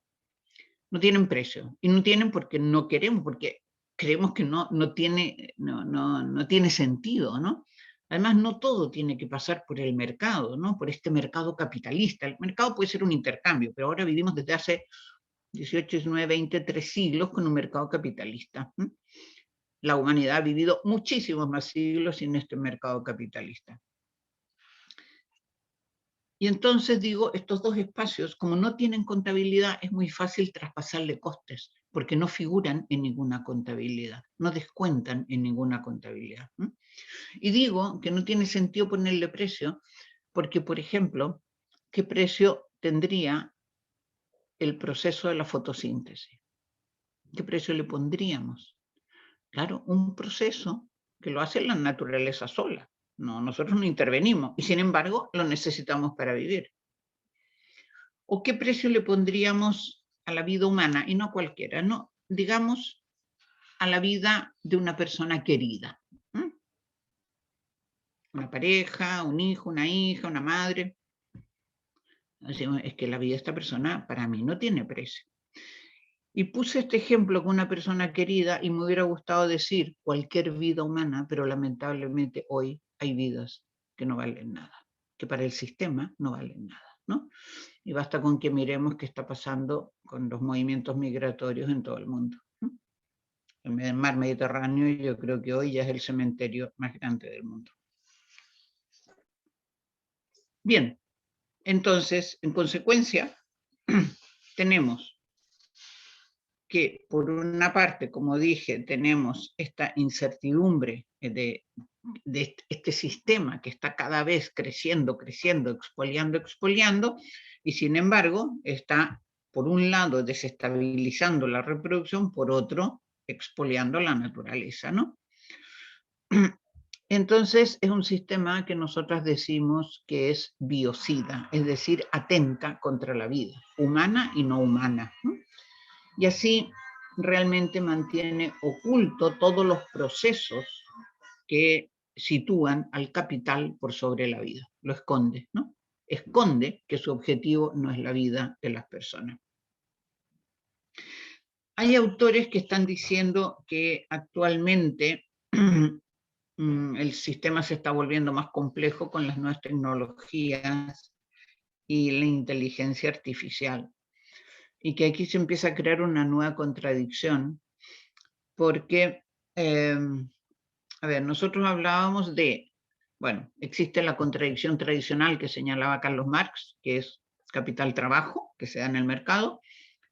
no tienen precio, y no tienen porque no queremos, porque creemos que no tiene sentido, ¿no? Además, no todo tiene que pasar por el mercado, ¿no? Por este mercado capitalista. El mercado puede ser un intercambio, pero ahora vivimos desde hace 18, 19, 20, 3 siglos con un mercado capitalista. La humanidad ha vivido muchísimos más siglos sin este mercado capitalista. Y entonces digo, estos dos espacios, como no tienen contabilidad, es muy fácil traspasarle costes, porque no figuran en ninguna contabilidad, no descuentan en ninguna contabilidad. Y digo que no tiene sentido ponerle precio, porque, por ejemplo, ¿qué precio tendría el proceso de la fotosíntesis? ¿Qué precio le pondríamos? Claro, un proceso que lo hace la naturaleza sola. No, nosotros no intervenimos y sin embargo lo necesitamos para vivir. ¿O qué precio le pondríamos a la vida humana? Y no cualquiera, no, digamos a la vida de una persona querida. Una pareja, un hijo, una hija, una madre. Es que la vida de esta persona para mí no tiene precio. Y puse este ejemplo con una persona querida y me hubiera gustado decir cualquier vida humana, pero lamentablemente hoy hay vidas que no valen nada, que para el sistema no valen nada, ¿no? Y basta con que miremos qué está pasando con los movimientos migratorios en todo el mundo, ¿no? El mar Mediterráneo yo creo que hoy ya es el cementerio más grande del mundo. Bien, entonces, en consecuencia, tenemos que por una parte, como dije, tenemos esta incertidumbre de este sistema que está cada vez creciendo, expoliando, y sin embargo está, por un lado, desestabilizando la reproducción, por otro, expoliando la naturaleza, ¿no? Entonces es un sistema que nosotras decimos que es biocida, es decir, atenta contra la vida, humana y no humana, ¿no? Y así realmente mantiene oculto todos los procesos que sitúan al capital por sobre la vida, lo esconde, ¿no? esconde que su objetivo no es la vida de las personas. Hay autores que están diciendo que actualmente el sistema se está volviendo más complejo con las nuevas tecnologías y la inteligencia artificial, y que aquí se empieza a crear una nueva contradicción, porque, a ver, nosotros hablábamos de, bueno, existe la contradicción tradicional que señalaba Carlos Marx, que es capital-trabajo, que se da en el mercado.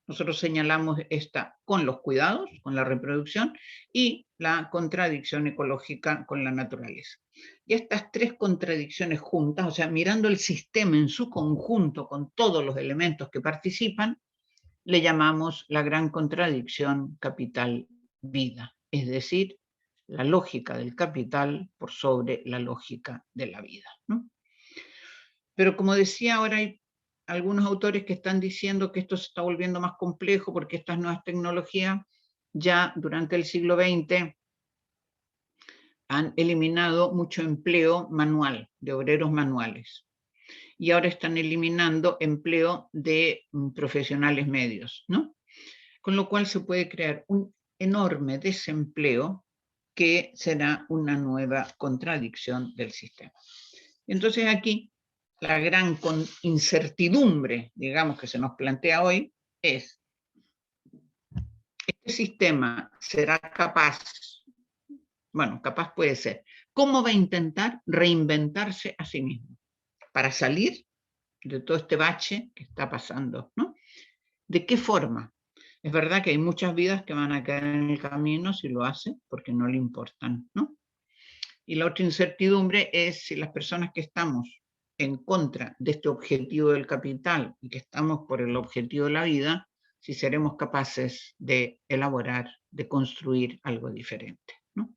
Nosotros señalamos esta con los cuidados, con la reproducción, y la contradicción ecológica con la naturaleza. Y estas tres contradicciones juntas, o sea, mirando el sistema en su conjunto con todos los elementos que participan, le llamamos la gran contradicción capital-vida, es decir, la lógica del capital por sobre la lógica de la vida, ¿no? Pero como decía, ahora hay algunos autores que están diciendo que esto se está volviendo más complejo porque estas nuevas tecnologías ya durante el siglo XX han eliminado mucho empleo manual, de obreros manuales, y ahora están eliminando empleo de profesionales medios, ¿no? Con lo cual se puede crear un enorme desempleo que será una nueva contradicción del sistema. Entonces aquí la gran incertidumbre, digamos, que se nos plantea hoy es, ¿este sistema será capaz? Bueno, capaz puede ser. ¿Cómo va a intentar reinventarse a sí mismo para salir de todo este bache que está pasando, ¿no? ¿De qué forma? Es verdad que hay muchas vidas que van a caer en el camino si lo hace, porque no le importan, ¿no? Y la otra incertidumbre es si las personas que estamos en contra de este objetivo del capital y que estamos por el objetivo de la vida, si seremos capaces de elaborar, de construir algo diferente, ¿no?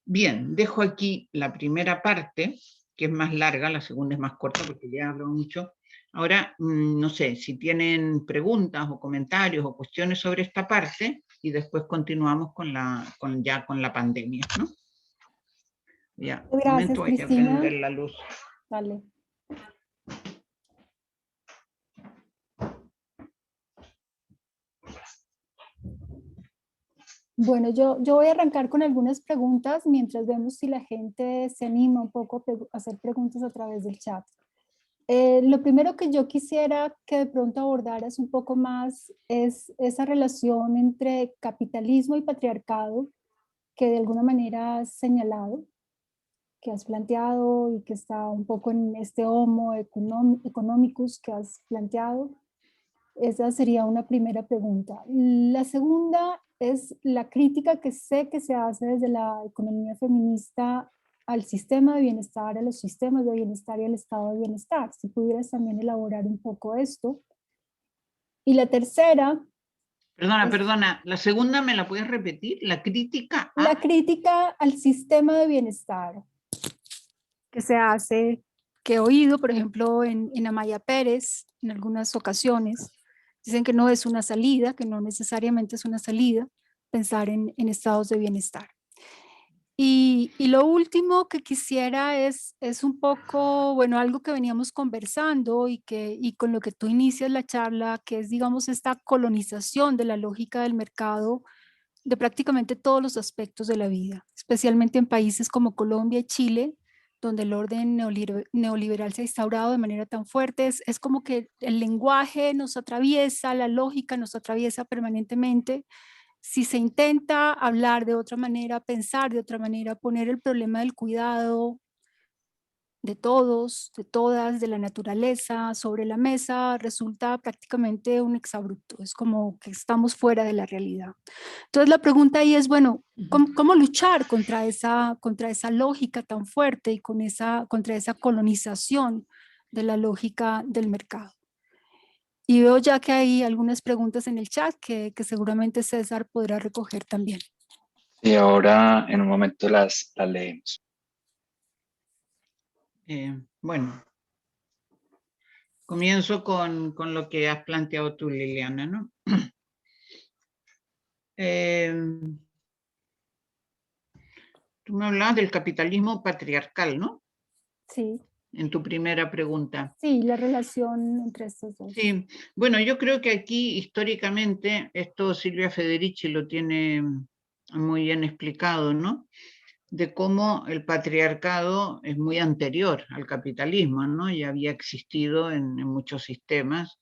Bien, dejo aquí la primera parte, que es más larga, la segunda es más corta porque ya hablo mucho. Ahora, no sé, si tienen preguntas o comentarios o cuestiones sobre esta parte, y después continuamos con ya con la pandemia, ¿no? Ya, un Gracias, momento, voy a Cristina. prender la luz. Dale. Bueno, yo voy a arrancar con algunas preguntas mientras vemos si la gente se anima un poco a hacer preguntas a través del chat. Lo primero que yo quisiera que de pronto abordaras un poco más es esa relación entre capitalismo y patriarcado que de alguna manera has señalado, que has planteado y que está un poco en este homo economicus que has planteado. Esa sería una primera pregunta. La segunda es la crítica que sé que se hace desde la economía feminista al sistema de bienestar, a los sistemas de bienestar y al estado de bienestar. Si pudieras también elaborar un poco esto. Y la tercera... Perdona, la segunda me la puedes repetir, la crítica a... La crítica al sistema de bienestar que se hace, que he oído, por ejemplo, en Amaya Pérez, en algunas ocasiones, dicen que no es una salida, que no necesariamente es una salida, pensar en estados de bienestar. Y lo último que quisiera es un poco, bueno, algo que veníamos conversando y con lo que tú inicias la charla, que es, digamos, esta colonización de la lógica del mercado de prácticamente todos los aspectos de la vida, especialmente en países como Colombia y Chile, donde el orden neoliberal se ha instaurado de manera tan fuerte. Es como que el lenguaje nos atraviesa, la lógica nos atraviesa permanentemente. Si se intenta hablar de otra manera, pensar de otra manera, poner el problema del cuidado de todos, de todas, de la naturaleza sobre la mesa, resulta prácticamente un exabrupto. Es como que estamos fuera de la realidad. Entonces la pregunta ahí es, bueno, ¿cómo luchar contra esa lógica tan fuerte y contra esa colonización de la lógica del mercado? Y veo ya que hay algunas preguntas en el chat que seguramente César podrá recoger también. Y ahora en un momento las leemos. Bueno, comienzo con lo que has planteado tú, Liliana, ¿no? Tú me hablabas del capitalismo patriarcal, ¿no? Sí. en tu primera pregunta. Sí, la relación entre estos dos. Sí, bueno, yo creo que aquí históricamente, esto Silvia Federici lo tiene muy bien explicado, ¿no? De cómo el patriarcado es muy anterior al capitalismo, ¿no? Y había existido en muchos sistemas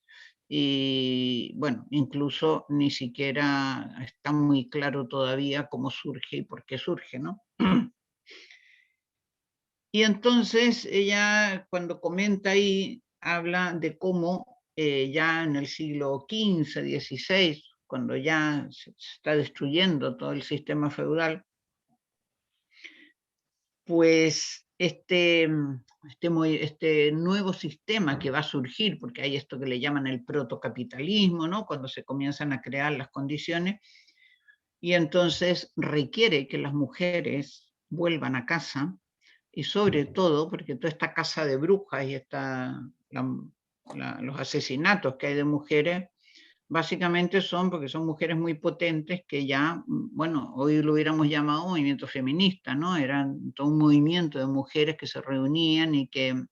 y, bueno, incluso ni siquiera está muy claro todavía cómo surge y por qué surge, ¿no? Y entonces ella, cuando comenta ahí, habla de cómo ya en el siglo XV, XVI, cuando ya se está destruyendo todo el sistema feudal, pues este nuevo sistema que va a surgir, porque hay esto que le llaman el protocapitalismo, ¿no? Cuando se comienzan a crear las condiciones, y entonces requiere que las mujeres vuelvan a casa, y sobre todo, porque toda esta casa de brujas y los asesinatos que hay de mujeres, básicamente son porque son mujeres muy potentes que ya, bueno, hoy lo hubiéramos llamado movimiento feminista, ¿no? Eran todo un movimiento de mujeres que se reunían y que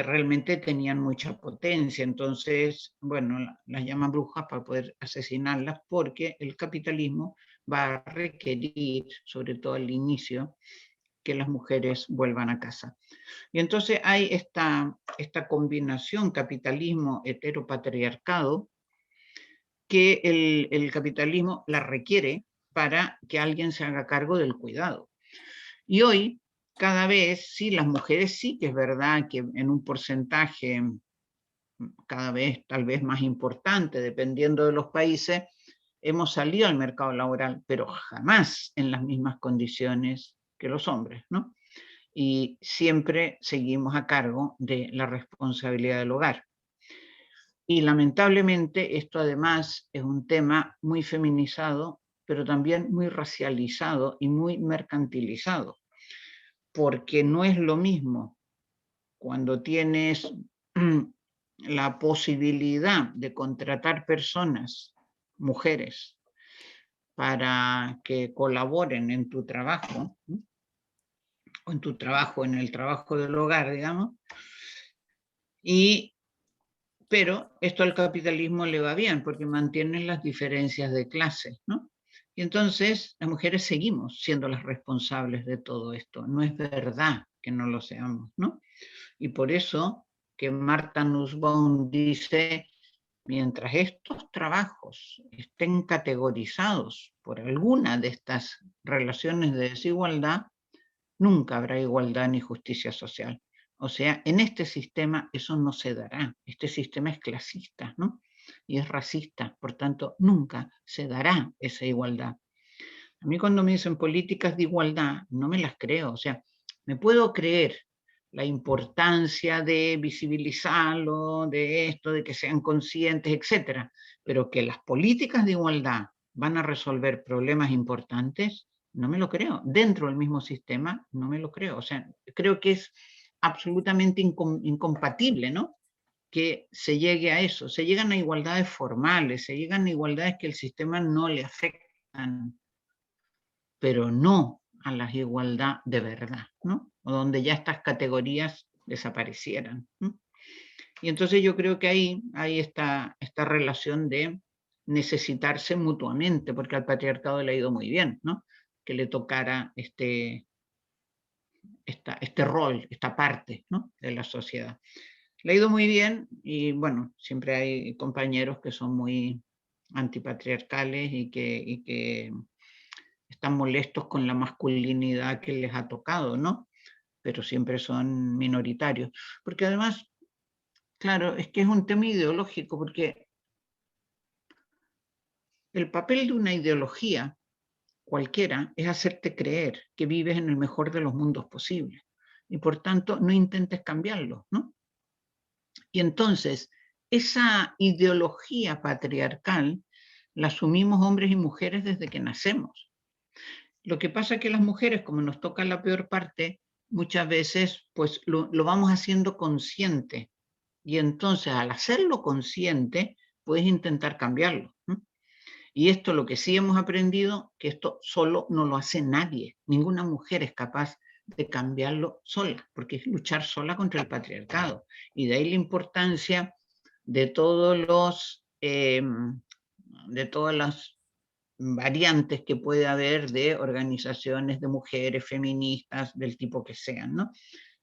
realmente tenían mucha potencia. Entonces, bueno, las llaman brujas para poder asesinarlas porque el capitalismo va a requerir, sobre todo al inicio, que las mujeres vuelvan a casa. Y entonces hay esta combinación capitalismo heteropatriarcado que el capitalismo la requiere para que alguien se haga cargo del cuidado. Y hoy, cada vez, sí, las mujeres sí que es verdad que en un porcentaje cada vez tal vez más importante, dependiendo de los países, hemos salido al mercado laboral, pero jamás en las mismas condiciones que los hombres, ¿no? Y siempre seguimos a cargo de la responsabilidad del hogar. Y lamentablemente esto además es un tema muy feminizado, pero también muy racializado y muy mercantilizado, porque no es lo mismo cuando tienes la posibilidad de contratar personas, mujeres, para que colaboren en tu trabajo, ¿no? O en tu trabajo, en el trabajo del hogar, digamos, pero esto al capitalismo le va bien porque mantienen las diferencias de clase, ¿no? Y entonces las mujeres seguimos siendo las responsables de todo esto. No es verdad que no lo seamos, ¿no? Y por eso que Martha Nussbaum dice, mientras estos trabajos estén categorizados por alguna de estas relaciones de desigualdad, nunca habrá igualdad ni justicia social. O sea, en este sistema eso no se dará. Este sistema es clasista, ¿no? Y es racista, por tanto, nunca se dará esa igualdad. A mí cuando me dicen políticas de igualdad, no me las creo. O sea, me puedo creer la importancia de visibilizarlo, de esto, de que sean conscientes, etcétera, pero que las políticas de igualdad van a resolver problemas importantes, no me lo creo. Dentro del mismo sistema, no me lo creo. O sea, creo que es absolutamente incompatible, ¿no? Que se llegue a eso. Se llegan a igualdades formales, se llegan a igualdades que el sistema no le afectan, pero no a la igualdad de verdad, ¿no? O donde ya estas categorías desaparecieran, ¿no? Y entonces yo creo que ahí hay esta relación de necesitarse mutuamente, porque al patriarcado le ha ido muy bien, ¿no? Que le tocara este rol, esta parte, ¿no? De la sociedad. Le ha ido muy bien y bueno, siempre hay compañeros que son muy antipatriarcales y que están molestos con la masculinidad que les ha tocado, ¿no? Pero siempre son minoritarios. Porque además, claro, es que es un tema ideológico, porque el papel de una ideología cualquiera es hacerte creer que vives en el mejor de los mundos posibles. Y por tanto, no intentes cambiarlo, ¿no? Y entonces, esa ideología patriarcal la asumimos hombres y mujeres desde que nacemos. Lo que pasa es que las mujeres, como nos toca la peor parte, muchas veces pues lo vamos haciendo consciente. Y entonces al hacerlo consciente, puedes intentar cambiarlo, ¿no? Y esto lo que sí hemos aprendido, que esto solo no lo hace nadie. Ninguna mujer es capaz de cambiarlo sola, porque es luchar sola contra el patriarcado. Y de ahí la importancia de todas las variantes que puede haber de organizaciones de mujeres feministas del tipo que sean, ¿no?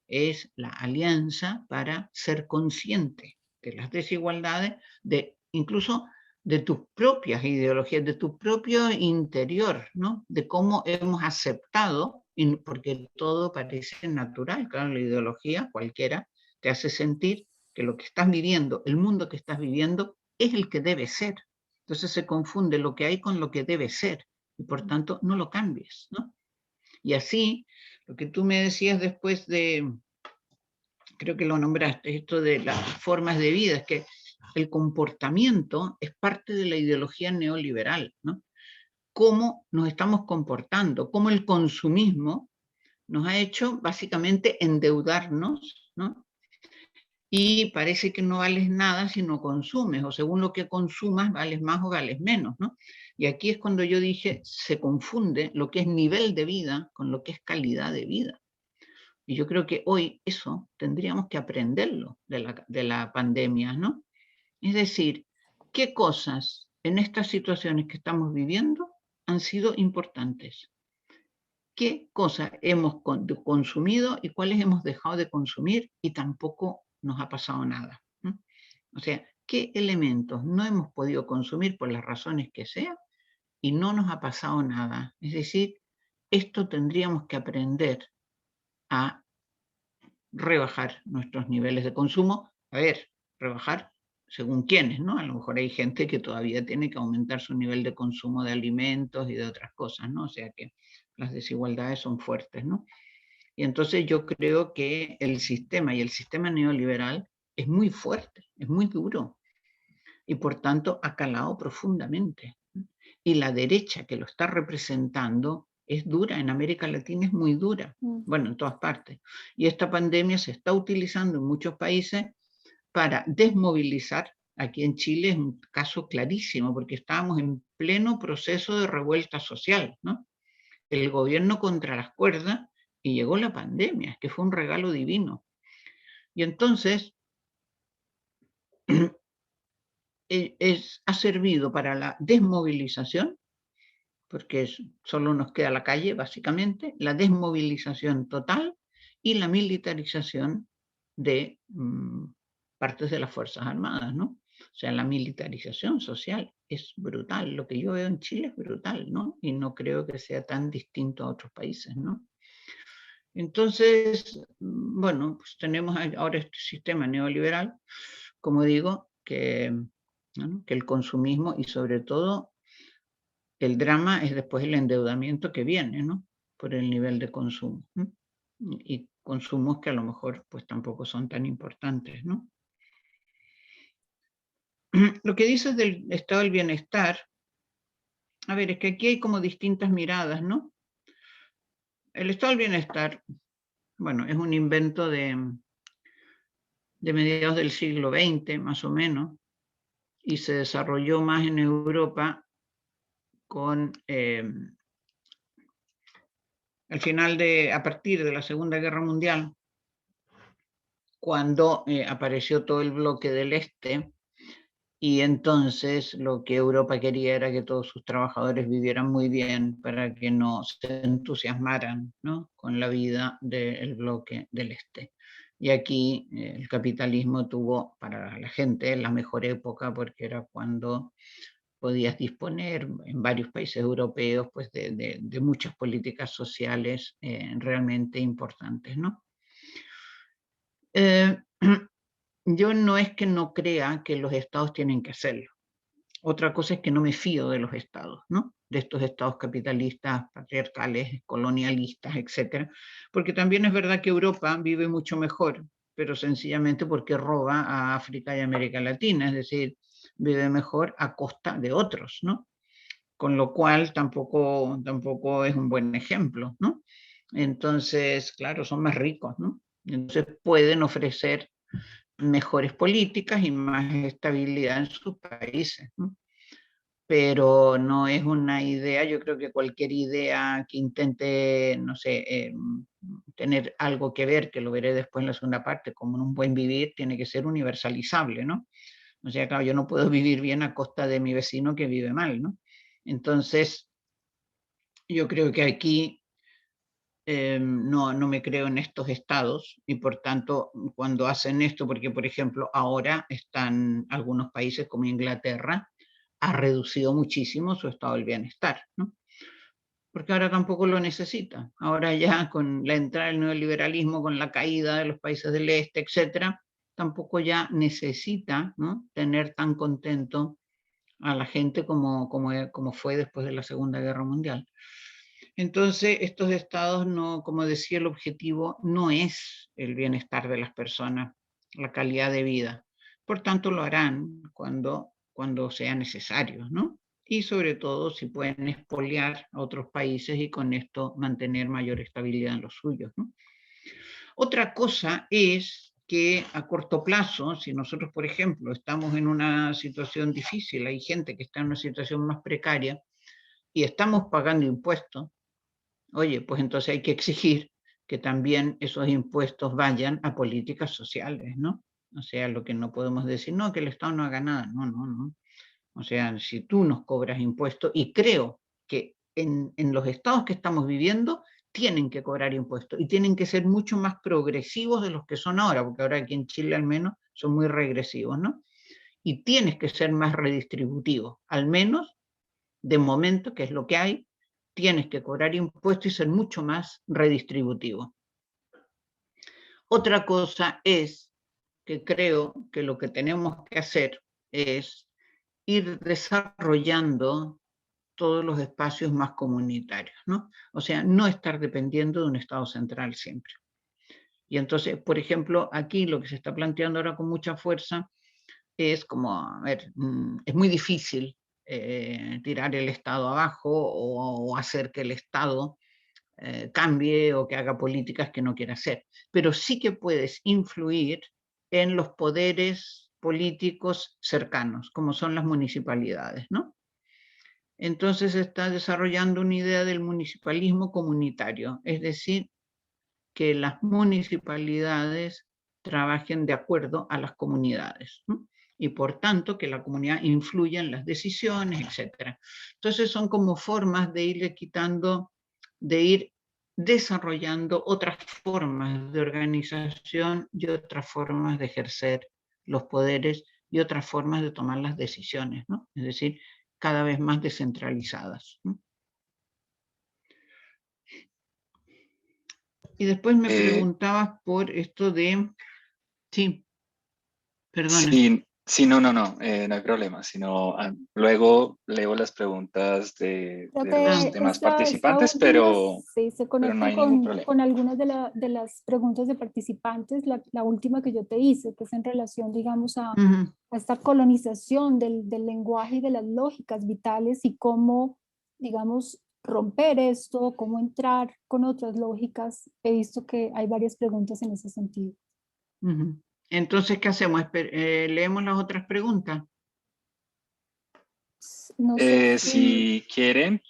Es la alianza para ser consciente de las desigualdades, incluso de tus propias ideologías, de tu propio interior, ¿no? De cómo hemos aceptado, porque todo parece natural, claro, la ideología cualquiera te hace sentir que lo que estás viviendo, el mundo que estás viviendo, es el que debe ser. Entonces se confunde lo que hay con lo que debe ser, y por tanto no lo cambies, ¿no? Y así, lo que tú me decías después creo que lo nombraste, esto de las formas de vida, es que el comportamiento es parte de la ideología neoliberal, ¿no? Cómo nos estamos comportando, cómo el consumismo nos ha hecho básicamente endeudarnos, ¿no? Y parece que no vales nada si no consumes, o según lo que consumas vales más o vales menos, ¿no? Y aquí es cuando yo dije, se confunde lo que es nivel de vida con lo que es calidad de vida. Y yo creo que hoy eso tendríamos que aprenderlo de la pandemia, ¿no? Es decir, ¿qué cosas en estas situaciones que estamos viviendo han sido importantes? ¿Qué cosas hemos consumido y cuáles hemos dejado de consumir y tampoco nos ha pasado nada? ¿No? O sea, ¿qué elementos no hemos podido consumir por las razones que sean y no nos ha pasado nada? Es decir, esto tendríamos que aprender a rebajar nuestros niveles de consumo. A ver, rebajar según quiénes, ¿no? A lo mejor hay gente que todavía tiene que aumentar su nivel de consumo de alimentos y de otras cosas, ¿no? O sea que las desigualdades son fuertes, ¿no? Y entonces yo creo que el sistema y el sistema neoliberal es muy fuerte, es muy duro y por tanto ha calado profundamente. Y la derecha que lo está representando es dura, en América Latina es muy dura, bueno, en todas partes. Y esta pandemia se está utilizando en muchos países para desmovilizar. Aquí en Chile es un caso clarísimo, porque estábamos en pleno proceso de revuelta social, ¿no? El gobierno contra las cuerdas y llegó la pandemia, que fue un regalo divino. Y entonces ha servido para la desmovilización, porque solo nos queda la calle, básicamente, la desmovilización total y la militarización de partes de las Fuerzas Armadas, ¿no? O sea, la militarización social es brutal. Lo que yo veo en Chile es brutal, ¿no? Y no creo que sea tan distinto a otros países, ¿no? Entonces, bueno, pues tenemos ahora este sistema neoliberal, como digo, ¿no? Que el consumismo y sobre todo el drama es después el endeudamiento que viene, ¿no? Por el nivel de consumo. ¿No? Y consumos que a lo mejor pues tampoco son tan importantes, ¿no? Lo que dices del estado del bienestar, a ver, es que aquí hay como distintas miradas, ¿no? El estado del bienestar, bueno, es un invento de mediados del siglo XX, más o menos, y se desarrolló más en Europa con a partir de la Segunda Guerra Mundial, cuando apareció todo el bloque del Este, y entonces lo que Europa quería era que todos sus trabajadores vivieran muy bien para que no se entusiasmaran, ¿no? Con la vida del bloque del Este. Y aquí el capitalismo tuvo para la gente la mejor época, porque era cuando podías disponer en varios países europeos pues de muchas políticas sociales realmente importantes, ¿no? Yo no es que no crea que los estados tienen que hacerlo. Otra cosa es que no me fío de los estados, ¿no? De estos estados capitalistas, patriarcales, colonialistas, etcétera. Porque también es verdad que Europa vive mucho mejor, pero sencillamente porque roba a África y América Latina, es decir, vive mejor a costa de otros, ¿no? Con lo cual tampoco es un buen ejemplo, ¿no? Entonces, claro, son más ricos, ¿no? Entonces pueden ofrecer mejores políticas y más estabilidad en sus países, ¿no? pero no es una idea. Yo creo que cualquier idea que intente, no sé, tener algo que ver, que lo veré después en la segunda parte, como en un buen vivir, tiene que ser universalizable, ¿no? O sea, claro, yo no puedo vivir bien a costa de mi vecino que vive mal, ¿no? Entonces, yo creo que aquí no me creo en estos estados y por tanto cuando hacen esto, porque por ejemplo ahora están algunos países como Inglaterra, ha reducido muchísimo su estado del bienestar, ¿no? Porque ahora tampoco lo necesita. Ahora ya con la entrada del neoliberalismo, con la caída de los países del este, etcétera, tampoco ya necesita, ¿no?, tener tan contento a la gente como fue después de la Segunda Guerra Mundial. Entonces, estos estados, no, como decía, el objetivo no es el bienestar de las personas, la calidad de vida. Por tanto, lo harán cuando sea necesario, ¿no? Y sobre todo si pueden expoliar a otros países y con esto mantener mayor estabilidad en los suyos, ¿no? Otra cosa es que a corto plazo, si nosotros, por ejemplo, estamos en una situación difícil, hay gente que está en una situación más precaria y estamos pagando impuestos, oye, pues entonces hay que exigir que también esos impuestos vayan a políticas sociales, ¿no? O sea, lo que no podemos decir, no, que el Estado no haga nada, no. O sea, si tú nos cobras impuestos, y creo que en los estados que estamos viviendo tienen que cobrar impuestos y tienen que ser mucho más progresivos de los que son ahora, porque ahora aquí en Chile al menos son muy regresivos, ¿no? Y tienes que ser más redistributivo, al menos de momento, que es lo que hay, tienes que cobrar impuestos y ser mucho más redistributivo. Otra cosa es que creo que lo que tenemos que hacer es ir desarrollando todos los espacios más comunitarios, ¿no? O sea, no estar dependiendo de un Estado central siempre. Y entonces, por ejemplo, aquí lo que se está planteando ahora con mucha fuerza es como, a ver, es muy difícil tirar el Estado abajo o hacer que el Estado cambie o que haga políticas que no quiera hacer. Pero sí que puedes influir en los poderes políticos cercanos, como son las municipalidades, ¿no? Entonces se está desarrollando una idea del municipalismo comunitario, es decir, que las municipalidades trabajen de acuerdo a las comunidades, ¿no? Y por tanto que la comunidad influya en las decisiones, etc. Entonces son como formas de irle quitando, de ir desarrollando otras formas de organización y otras formas de ejercer los poderes y otras formas de tomar las decisiones, ¿no? Es decir, cada vez más descentralizadas, ¿no? Y después me preguntabas por esto de... Sí, perdona. Sí, no hay problema, sino luego leo las preguntas de los demás participantes, última, pero sí, se no conecta hay ningún problema. con algunas de las preguntas de participantes, la última que yo te hice, que es en relación, digamos, a esta colonización del lenguaje y de las lógicas vitales y cómo, digamos, romper esto, cómo entrar con otras lógicas. He visto que hay varias preguntas en ese sentido. Entonces, ¿qué hacemos? ¿Leemos las otras preguntas? No sé si quieren,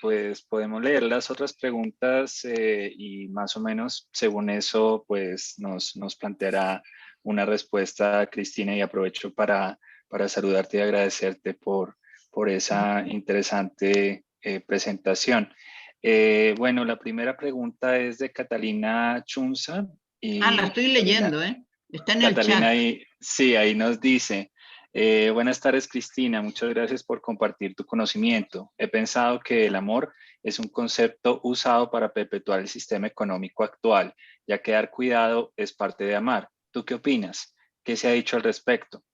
pues podemos leer las otras preguntas y más o menos según eso, pues nos planteará una respuesta, Cristina, y aprovecho para saludarte y agradecerte por esa interesante presentación. Bueno, la primera pregunta es de Catalina Chunza. La estoy leyendo, está en el chat. Sí, ahí nos dice... buenas tardes, Cristina. Muchas gracias por compartir tu conocimiento. He pensado que el amor es un concepto usado para perpetuar el sistema económico actual, ya que dar cuidado es parte de amar. ¿Tú qué opinas? ¿Qué se ha dicho al respecto?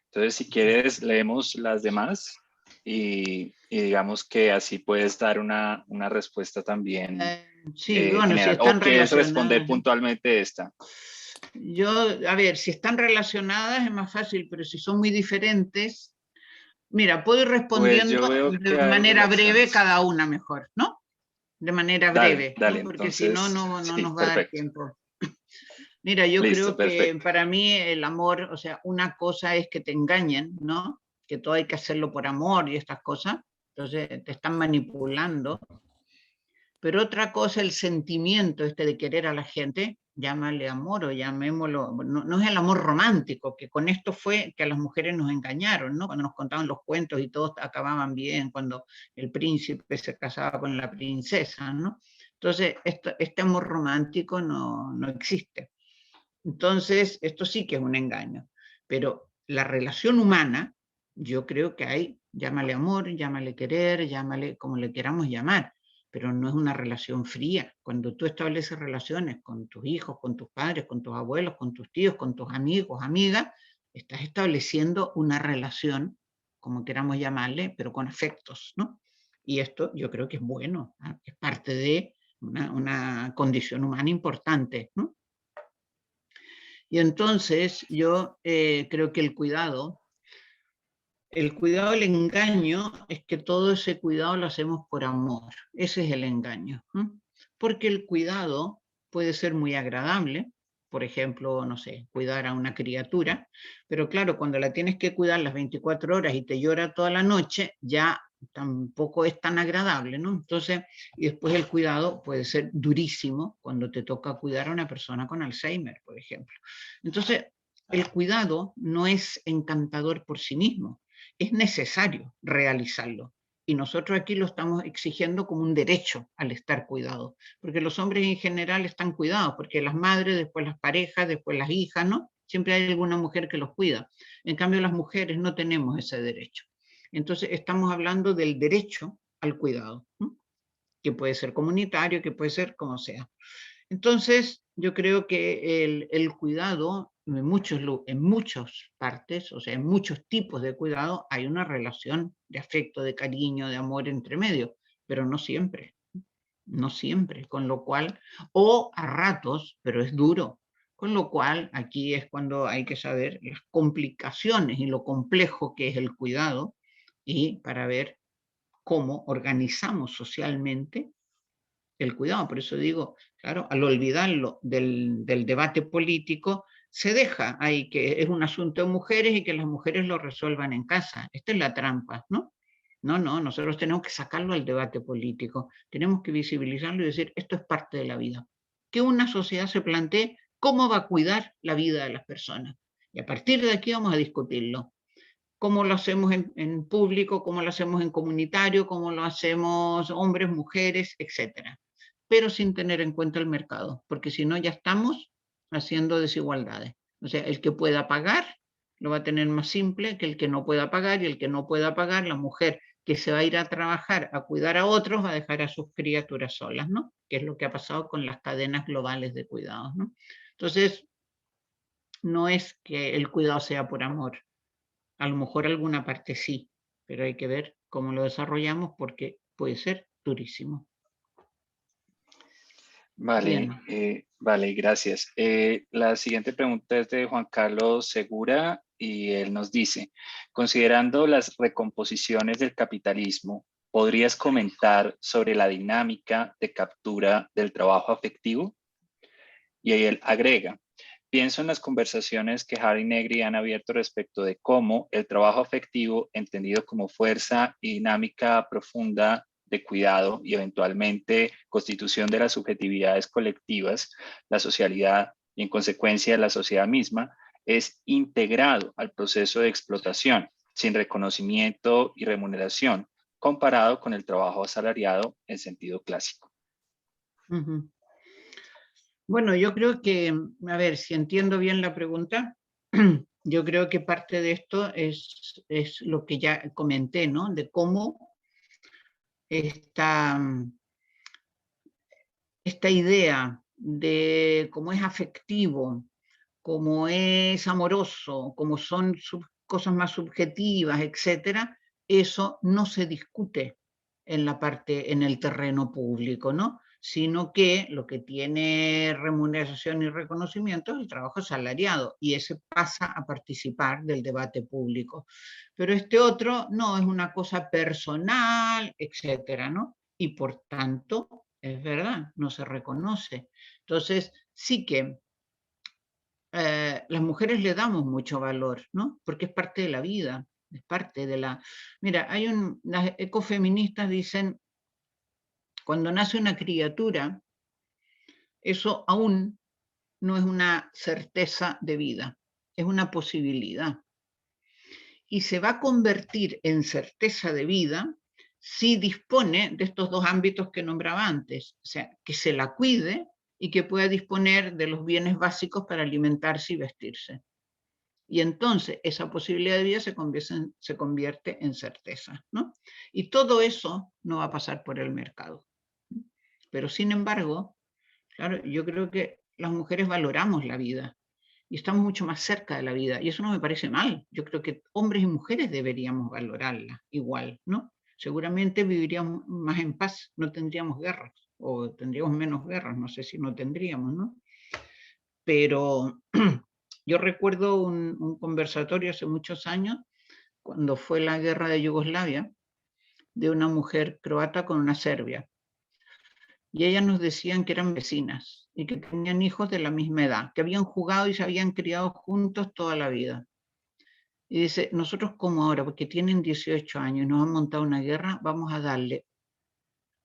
Entonces, si quieres, leemos las demás y digamos que así puedes dar una respuesta también sí, bueno, general. si están ¿O quieres responder relacionadas, puntualmente esta? Yo, a ver, si están relacionadas es más fácil, pero si son muy diferentes, mira, puedo ir respondiendo Pues yo veo que de hay manera breve relaciones. cada una mejor, ¿no? De manera breve, Dale, ¿no? Porque si entonces, no sí, nos va a dar perfecto. tiempo. Mira, yo Listo, creo que perfecto. para mí el amor, o sea, una cosa es que te engañen, ¿no? que todo hay que hacerlo por amor y estas cosas, entonces te están manipulando. Pero otra cosa, el sentimiento de querer a la gente, llámale amor o llamémoslo, no es el amor romántico, que con esto fue que a las mujeres nos engañaron, ¿no? Cuando nos contaban los cuentos y todos acababan bien, cuando el príncipe se casaba con la princesa, ¿no? Entonces, este amor romántico no existe. Entonces, esto sí que es un engaño. Pero la relación humana, yo creo que hay, llámale amor, llámale querer, llámale como le queramos llamar, pero no es una relación fría. Cuando tú estableces relaciones con tus hijos, con tus padres, con tus abuelos, con tus tíos, con tus amigos, amigas, estás estableciendo una relación, como queramos llamarle, pero con afectos, ¿no? Y esto yo creo que es bueno, ¿no? Es parte de una condición humana importante, ¿no? Y entonces yo creo que el cuidado, el engaño, es que todo ese cuidado lo hacemos por amor. Ese es el engaño. ¿Eh? Porque el cuidado puede ser muy agradable, por ejemplo, no sé, cuidar a una criatura, pero claro, cuando la tienes que cuidar las 24 horas y te llora toda la noche, ya tampoco es tan agradable, ¿no? Entonces, y después el cuidado puede ser durísimo cuando te toca cuidar a una persona con Alzheimer, por ejemplo. Entonces, el cuidado no es encantador por sí mismo, es necesario realizarlo. Y nosotros aquí lo estamos exigiendo como un derecho al estar cuidado, porque los hombres en general están cuidados, porque las madres, después las parejas, después las hijas, ¿no? Siempre hay alguna mujer que los cuida. En cambio, las mujeres no tenemos ese derecho. Entonces, estamos hablando del derecho al cuidado, ¿no? Que puede ser comunitario, que puede ser como sea. Entonces, yo creo que el cuidado, en muchas partes, o sea, en muchos tipos de cuidado, hay una relación de afecto, de cariño, de amor entre medio, pero no siempre, no siempre, con lo cual, o a ratos, pero es duro, con lo cual aquí es cuando hay que saber las complicaciones y lo complejo que es el cuidado, y para ver cómo organizamos socialmente el cuidado. Por eso digo, claro, al olvidarlo del debate político, se deja ahí que es un asunto de mujeres y que las mujeres lo resuelvan en casa. Esta es la trampa, ¿no? No, nosotros tenemos que sacarlo al debate político, tenemos que visibilizarlo y decir, esto es parte de la vida. Que una sociedad se plantee cómo va a cuidar la vida de las personas. Y a partir de aquí vamos a discutirlo. Cómo lo hacemos en público, cómo lo hacemos en comunitario, cómo lo hacemos hombres, mujeres, etcétera, pero sin tener en cuenta el mercado, porque si no ya estamos haciendo desigualdades. O sea, el que pueda pagar lo va a tener más simple que el que no pueda pagar, y el que no pueda pagar, la mujer que se va a ir a trabajar a cuidar a otros, va a dejar a sus criaturas solas, ¿no? Que es lo que ha pasado con las cadenas globales de cuidados, ¿no? Entonces, no es que el cuidado sea por amor, a lo mejor alguna parte sí, pero hay que ver cómo lo desarrollamos porque puede ser durísimo. Vale, vale, gracias. La siguiente pregunta es de Juan Carlos Segura y él nos dice, considerando las recomposiciones del capitalismo, ¿podrías comentar sobre la dinámica de captura del trabajo afectivo? Y ahí él agrega, pienso en las conversaciones que Harry y Negri han abierto respecto de cómo el trabajo afectivo, entendido como fuerza y dinámica profunda de cuidado y eventualmente constitución de las subjetividades colectivas, la socialidad y en consecuencia la sociedad misma, es integrado al proceso de explotación sin reconocimiento y remuneración, comparado con el trabajo asalariado en sentido clásico. Uh-huh. Bueno, yo creo que, a ver, si entiendo bien la pregunta, yo creo que parte de esto es lo que ya comenté, ¿no? De cómo esta idea de cómo es afectivo, cómo es amoroso, cómo son cosas más subjetivas, etcétera, eso no se discute en el terreno público, ¿no? Sino que lo que tiene remuneración y reconocimiento es el trabajo asalariado, y ese pasa a participar del debate público. Pero este otro no, es una cosa personal, etcétera, ¿no? Y por tanto, es verdad, no se reconoce. Entonces, sí que las mujeres le damos mucho valor, ¿no? Porque es parte de la vida. es parte de la... Mira, las ecofeministas dicen, cuando nace una criatura, eso aún no es una certeza de vida, es una posibilidad. Y se va a convertir en certeza de vida si dispone de estos dos ámbitos que nombraba antes, o sea, que se la cuide y que pueda disponer de los bienes básicos para alimentarse y vestirse. Y entonces esa posibilidad de vida se convierte en certeza, ¿no? Y todo eso no va a pasar por el mercado. Pero sin embargo, claro, yo creo que las mujeres valoramos la vida y estamos mucho más cerca de la vida, y eso no me parece mal. Yo creo que hombres y mujeres deberíamos valorarla igual, ¿no? Seguramente viviríamos más en paz, no tendríamos guerras, o tendríamos menos guerras, no sé si no tendríamos, ¿no? Pero yo recuerdo un conversatorio hace muchos años, cuando fue la guerra de Yugoslavia, de una mujer croata con una serbia. Y ellas nos decían que eran vecinas y que tenían hijos de la misma edad, que habían jugado y se habían criado juntos toda la vida. Y dice, nosotros como ahora, porque tienen 18 años y nos han montado una guerra, vamos a darle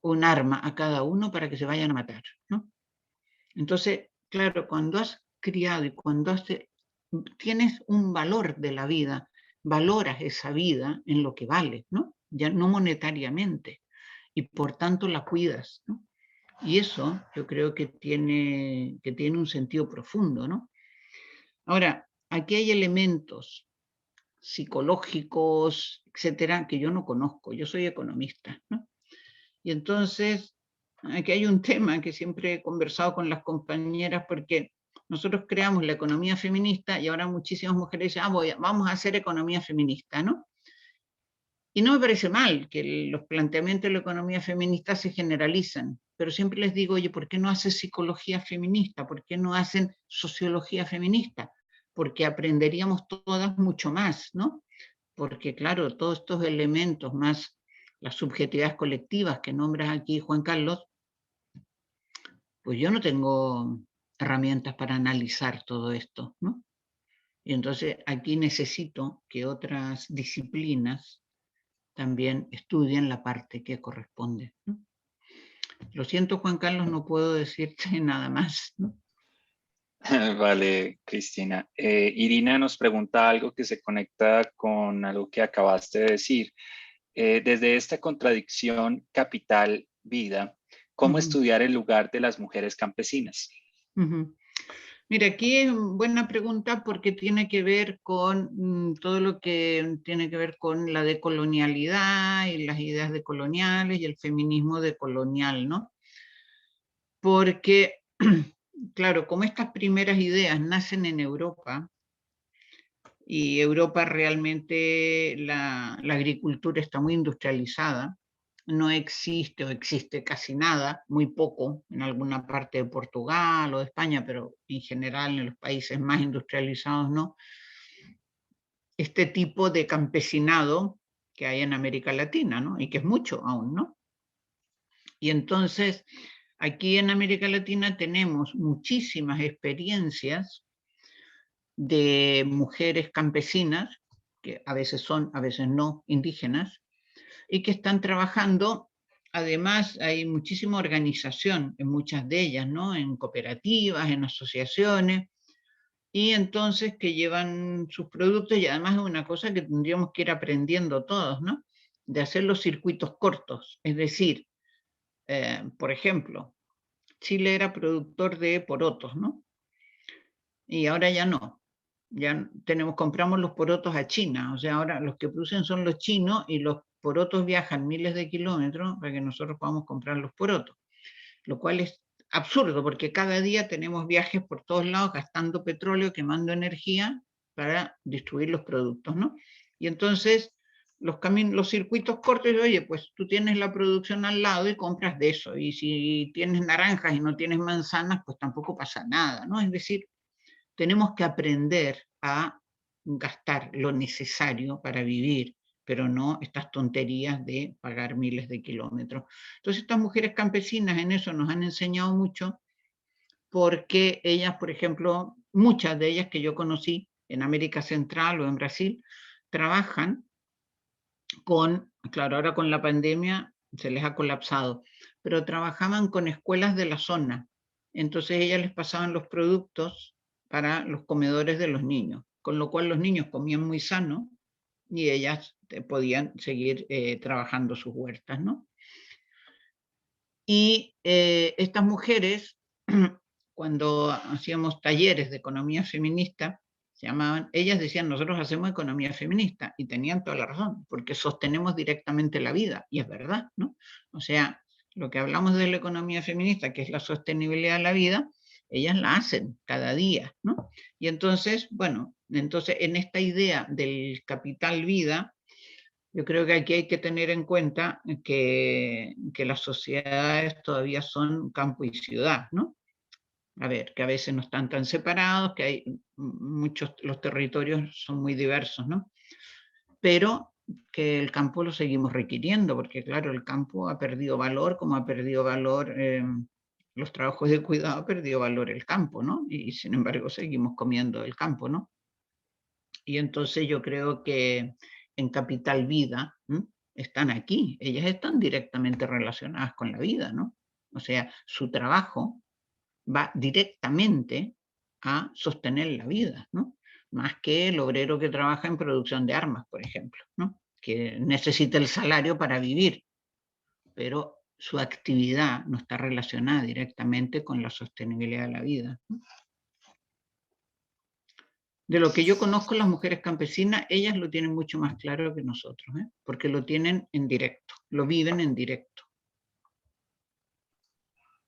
un arma a cada uno para que se vayan a matar, ¿no? Entonces, claro, cuando has criado y cuando tienes un valor de la vida, valoras esa vida en lo que vale, ¿no? Ya no monetariamente, y por tanto la cuidas, ¿no? Y eso yo creo que tiene un sentido profundo, ¿no? Ahora, aquí hay elementos psicológicos, etcétera, que yo no conozco. Yo soy economista, ¿no? Y entonces, aquí hay un tema que siempre he conversado con las compañeras, porque nosotros creamos la economía feminista y ahora muchísimas mujeres dicen, vamos a hacer economía feminista, ¿no? Y no me parece mal que los planteamientos de la economía feminista se generalicen, pero siempre les digo, oye, ¿por qué no hacen psicología feminista? ¿Por qué no hacen sociología feminista? Porque aprenderíamos todas mucho más, ¿no? Porque claro, todos estos elementos, más las subjetividades colectivas que nombras aquí, Juan Carlos, pues yo no tengo herramientas para analizar todo esto, ¿no? Y entonces aquí necesito que otras disciplinas también estudien la parte que corresponde, ¿no? Lo siento, Juan Carlos, no puedo decirte nada más, ¿no? Vale, Cristina. Irina nos pregunta algo que se conecta con algo que acabaste de decir. Desde esta contradicción capital-vida, ¿cómo estudiar el lugar de las mujeres campesinas? Mira, aquí es buena pregunta porque tiene que ver con todo lo que tiene que ver con la decolonialidad y las ideas decoloniales y el feminismo decolonial, ¿no? Porque, claro, como estas primeras ideas nacen en Europa, y Europa realmente la agricultura está muy industrializada, no existe o existe casi nada, muy poco en alguna parte de Portugal o de España, pero en general en los países más industrializados no, este tipo de campesinado que hay en América Latina, ¿no? Y que es mucho aún, ¿no? Y entonces, aquí en América Latina tenemos muchísimas experiencias de mujeres campesinas, que a veces son, a veces no, indígenas, y que están trabajando. Además, hay muchísima organización en muchas de ellas, ¿no? En cooperativas, en asociaciones, y entonces que llevan sus productos, y además es una cosa que tendríamos que ir aprendiendo todos, ¿no? De hacer los circuitos cortos, es decir, por ejemplo, Chile era productor de porotos, ¿no? Y ahora ya no. Ya compramos los porotos a China, o sea, ahora los que producen son los chinos y los porotos viajan miles de kilómetros para que nosotros podamos comprar los porotos, lo cual es absurdo porque cada día tenemos viajes por todos lados gastando petróleo, quemando energía para distribuir los productos, ¿no? Y entonces los circuitos cortos, oye, pues tú tienes la producción al lado y compras de eso, y si tienes naranjas y no tienes manzanas, pues tampoco pasa nada, ¿no? Es decir, tenemos que aprender a gastar lo necesario para vivir, pero no estas tonterías de pagar miles de kilómetros. Entonces estas mujeres campesinas en eso nos han enseñado mucho, porque ellas, por ejemplo, muchas de ellas que yo conocí en América Central o en Brasil, trabajan claro, ahora con la pandemia se les ha colapsado, pero trabajaban con escuelas de la zona. Entonces ellas les pasaban los productos para los comedores de los niños, con lo cual los niños comían muy sano y ellas podían seguir trabajando sus huertas, ¿no? Y estas mujeres, cuando hacíamos talleres de economía feminista, se llamaban, ellas decían, nosotros hacemos economía feminista, y tenían toda la razón, porque sostenemos directamente la vida, y es verdad, ¿no? O sea, lo que hablamos de la economía feminista, que es la sostenibilidad de la vida, ellas la hacen cada día, ¿no? Y entonces, bueno, entonces en esta idea del capital vida, yo creo que aquí hay que tener en cuenta que las sociedades todavía son campo y ciudad, ¿no? A ver, que a veces no están tan separados, que hay muchos, los territorios son muy diversos, ¿no? Pero que el campo lo seguimos requiriendo, porque claro, el campo ha perdido valor, como ha perdido valor los trabajos de cuidado, ha perdido valor el campo, ¿no? Y sin embargo seguimos comiendo el campo, ¿no? Y entonces yo creo que en Capital Vida están aquí, ellas están directamente relacionadas con la vida, ¿no? O sea, su trabajo va directamente a sostener la vida, ¿no? Más que el obrero que trabaja en producción de armas, por ejemplo, ¿no? Que necesita el salario para vivir, pero su actividad no está relacionada directamente con la sostenibilidad de la vida, ¿no? De lo que yo conozco, las mujeres campesinas, ellas lo tienen mucho más claro que nosotros, porque lo tienen en directo, lo viven en directo.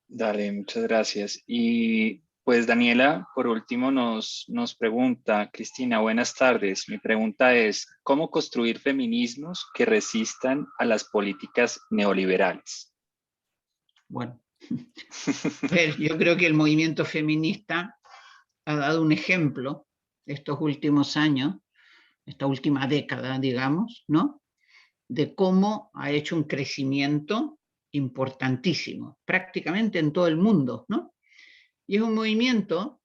Dale, muchas gracias. Y pues Daniela, por último, nos pregunta, Cristina, buenas tardes. Mi pregunta es, ¿cómo construir feminismos que resistan a las políticas neoliberales? Bueno, pues yo creo que el movimiento feminista ha dado un ejemplo estos últimos años, esta última década, digamos, ¿no? De cómo ha hecho un crecimiento importantísimo, prácticamente en todo el mundo, ¿no? Y es un movimiento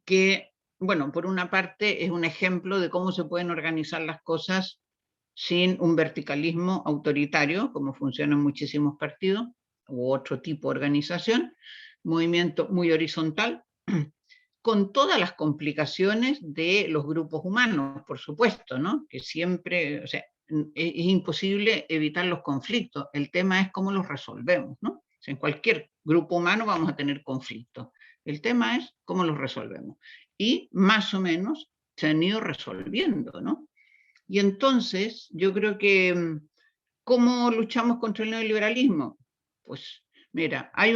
que, bueno, por una parte es un ejemplo de cómo se pueden organizar las cosas sin un verticalismo autoritario, como funciona en muchísimos partidos, u otro tipo de organización, movimiento muy horizontal, con todas las complicaciones de los grupos humanos, por supuesto, ¿no? Que siempre, o sea, es imposible evitar los conflictos, el tema es cómo los resolvemos, ¿no? O sea, en cualquier grupo humano vamos a tener conflictos, el tema es cómo los resolvemos. Y más o menos se han ido resolviendo, ¿no? Y entonces, yo creo que, ¿cómo luchamos contra el neoliberalismo? Pues, mira, hay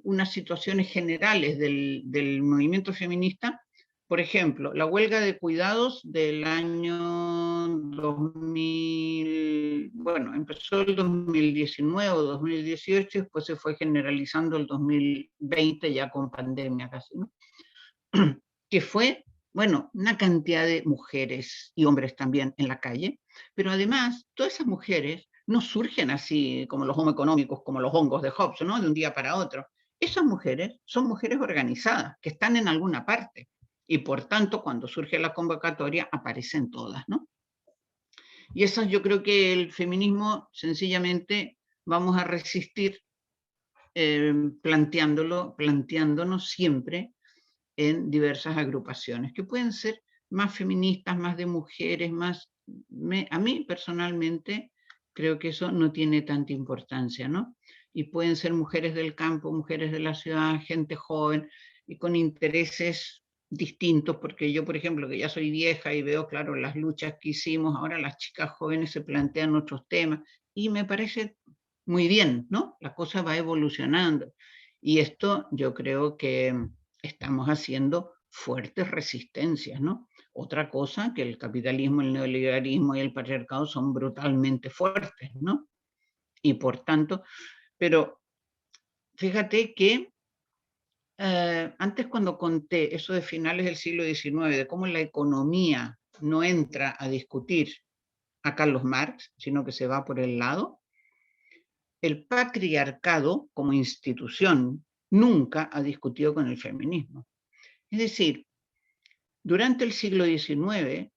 unas situaciones generales del movimiento feminista. Por ejemplo, la huelga de cuidados del año 2000, bueno, empezó el 2019 o 2018, después se fue generalizando el 2020 ya con pandemia casi, ¿no? Que fue, bueno, una cantidad de mujeres y hombres también en la calle, pero además todas esas mujeres no surgen así como los homo económicos, como los hongos de Hobbes, ¿no? De un día para otro. Esas mujeres son mujeres organizadas, que están en alguna parte, y por tanto cuando surge la convocatoria aparecen todas, ¿no? Y esas, yo creo que el feminismo sencillamente vamos a resistir planteándonos siempre en diversas agrupaciones, que pueden ser más feministas, más de mujeres, más... a mí personalmente creo que eso no tiene tanta importancia, ¿no? Y pueden ser mujeres del campo, mujeres de la ciudad, gente joven y con intereses distintos, porque yo, por ejemplo, que ya soy vieja y veo, claro, las luchas que hicimos, ahora las chicas jóvenes se plantean otros temas y me parece muy bien, ¿no? La cosa va evolucionando. Y esto yo creo que estamos haciendo fuertes resistencias, ¿no? Otra cosa que el capitalismo, el neoliberalismo y el patriarcado son brutalmente fuertes, ¿no? Y por tanto, pero fíjate que antes cuando conté eso de finales del siglo XIX, de cómo la economía no entra a discutir a Carlos Marx, sino que se va por el lado, el patriarcado como institución nunca ha discutido con el feminismo. Es decir, durante el siglo XIX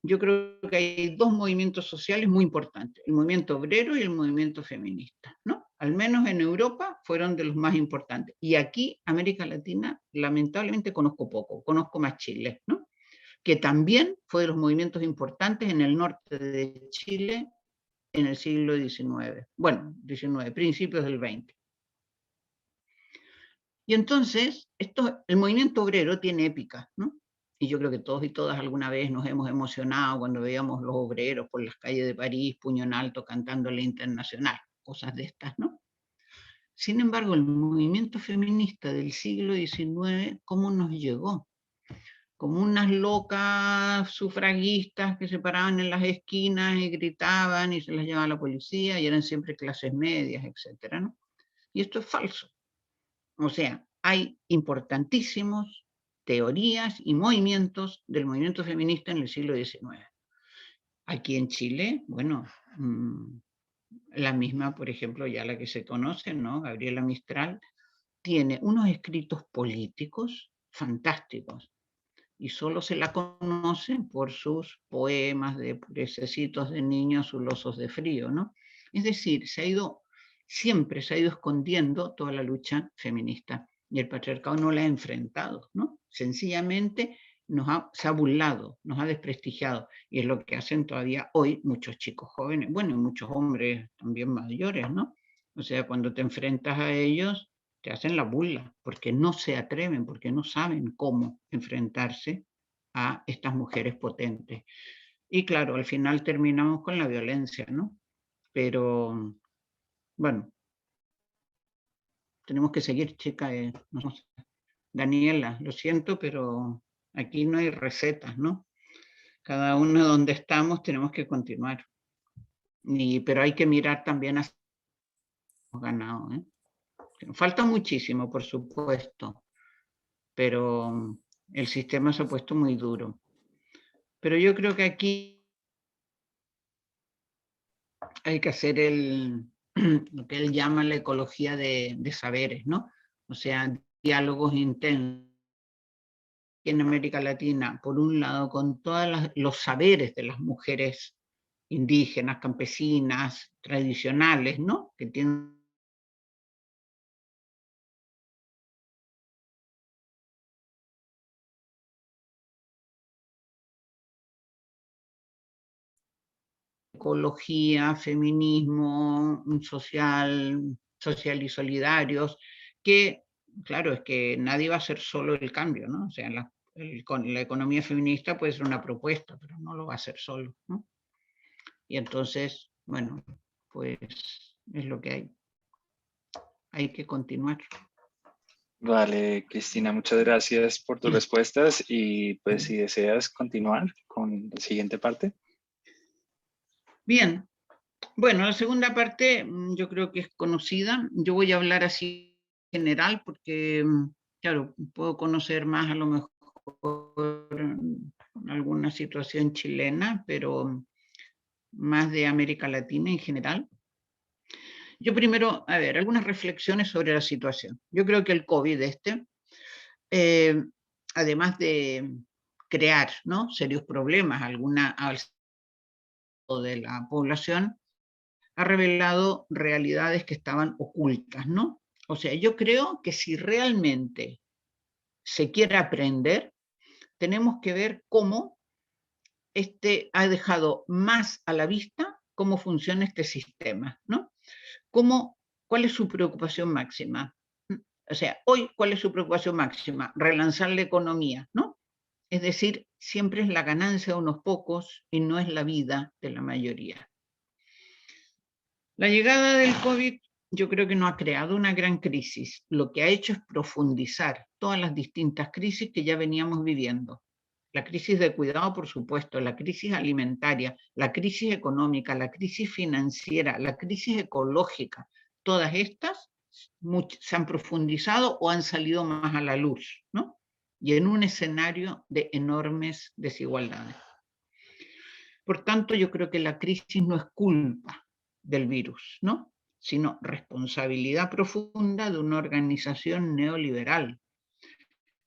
yo creo que hay dos movimientos sociales muy importantes, el movimiento obrero y el movimiento feminista, ¿no? Al menos en Europa fueron de los más importantes. Y aquí, América Latina, lamentablemente conozco poco, conozco más Chile, ¿no? Que también fue de los movimientos importantes en el norte de Chile en el siglo XIX. Bueno, XIX, principios del XX. Y entonces, el movimiento obrero tiene épica, ¿no? Y yo creo que todos y todas alguna vez nos hemos emocionado cuando veíamos los obreros por las calles de París, puño en alto, cantando la Internacional, cosas de estas, ¿no? Sin embargo, el movimiento feminista del siglo XIX, ¿cómo nos llegó? Como unas locas sufragistas que se paraban en las esquinas y gritaban y se las llevaba la policía y eran siempre clases medias, etcétera, ¿no? Y esto es falso. O sea, hay importantísimos teorías y movimientos del movimiento feminista en el siglo XIX. Aquí en Chile, bueno, la misma, por ejemplo, ya la que se conoce, ¿no? Gabriela Mistral, tiene unos escritos políticos fantásticos y solo se la conoce por sus poemas de pececitos de niños azulosos de frío, ¿no? Es decir, siempre se ha ido escondiendo toda la lucha feminista y el patriarcado no la ha enfrentado, ¿no? Sencillamente se ha burlado, nos ha desprestigiado y es lo que hacen todavía hoy muchos chicos jóvenes, bueno, y muchos hombres también mayores, ¿no? O sea, cuando te enfrentas a ellos, te hacen la burla, porque no se atreven, porque no saben cómo enfrentarse a estas mujeres potentes. Y claro, al final terminamos con la violencia, ¿no? Pero, bueno, tenemos que seguir, chica. Daniela, lo siento, pero aquí no hay recetas, ¿no? Cada uno donde estamos tenemos que continuar. Pero hay que mirar también hacia los ganado, ¿eh? Falta muchísimo, por supuesto, pero el sistema se ha puesto muy duro. Pero yo creo que aquí hay que hacer lo que él llama la ecología de saberes, ¿no? O sea, diálogos intensos en América Latina, por un lado, con todos los saberes de las mujeres indígenas, campesinas, tradicionales, ¿no? Que tienen ecología, feminismo, social y solidarios, que, claro, es que nadie va a hacer solo el cambio, ¿no? O sea, la economía feminista puede ser una propuesta, pero no lo va a hacer solo, ¿no? Y entonces, bueno, pues es lo que hay. Hay que continuar. Vale, Cristina, muchas gracias por tus respuestas y pues si deseas continuar con la siguiente parte. Bien, bueno, la segunda parte yo creo que es conocida. Yo voy a hablar así en general porque, claro, puedo conocer más a lo mejor alguna situación chilena, pero más de América Latina en general. Yo primero, a ver, algunas reflexiones sobre la situación. Yo creo que el COVID además de crear, ¿no?, serios problemas de la población, ha revelado realidades que estaban ocultas, ¿no? O sea, yo creo que si realmente se quiere aprender, tenemos que ver cómo ha dejado más a la vista cómo funciona este sistema, ¿no? ¿Cuál es su preocupación máxima? O sea, hoy, ¿cuál es su preocupación máxima? Relanzar la economía, ¿no? Es decir, siempre es la ganancia de unos pocos y no es la vida de la mayoría. La llegada del COVID yo creo que no ha creado una gran crisis, lo que ha hecho es profundizar todas las distintas crisis que ya veníamos viviendo. La crisis de cuidado, por supuesto, la crisis alimentaria, la crisis económica, la crisis financiera, la crisis ecológica, todas estas se han profundizado o han salido más a la luz, ¿no? Y en un escenario de enormes desigualdades. Por tanto, yo creo que la crisis no es culpa del virus, ¿no?, sino responsabilidad profunda de una organización neoliberal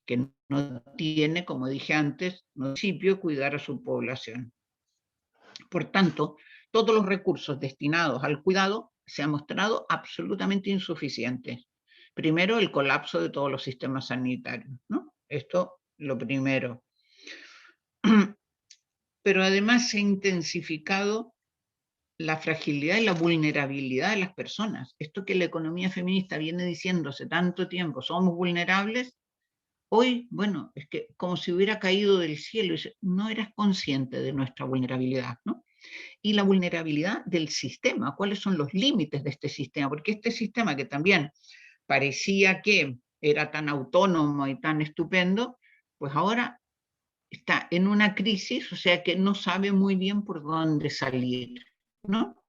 que no tiene, como dije antes, municipio cuidar a su población. Por tanto, todos los recursos destinados al cuidado se han mostrado absolutamente insuficientes. Primero, el colapso de todos los sistemas sanitarios, ¿no? Esto lo primero. Pero además se ha intensificado la fragilidad y la vulnerabilidad de las personas. Esto que la economía feminista viene diciendo hace tanto tiempo, somos vulnerables, hoy, bueno, es que como si hubiera caído del cielo, no eras consciente de nuestra vulnerabilidad, ¿no? Y la vulnerabilidad del sistema, cuáles son los límites de este sistema, porque este sistema que también parecía que era tan autónomo y tan estupendo, pues ahora está en una crisis, o sea que no sabe muy bien por dónde salir, ¿no?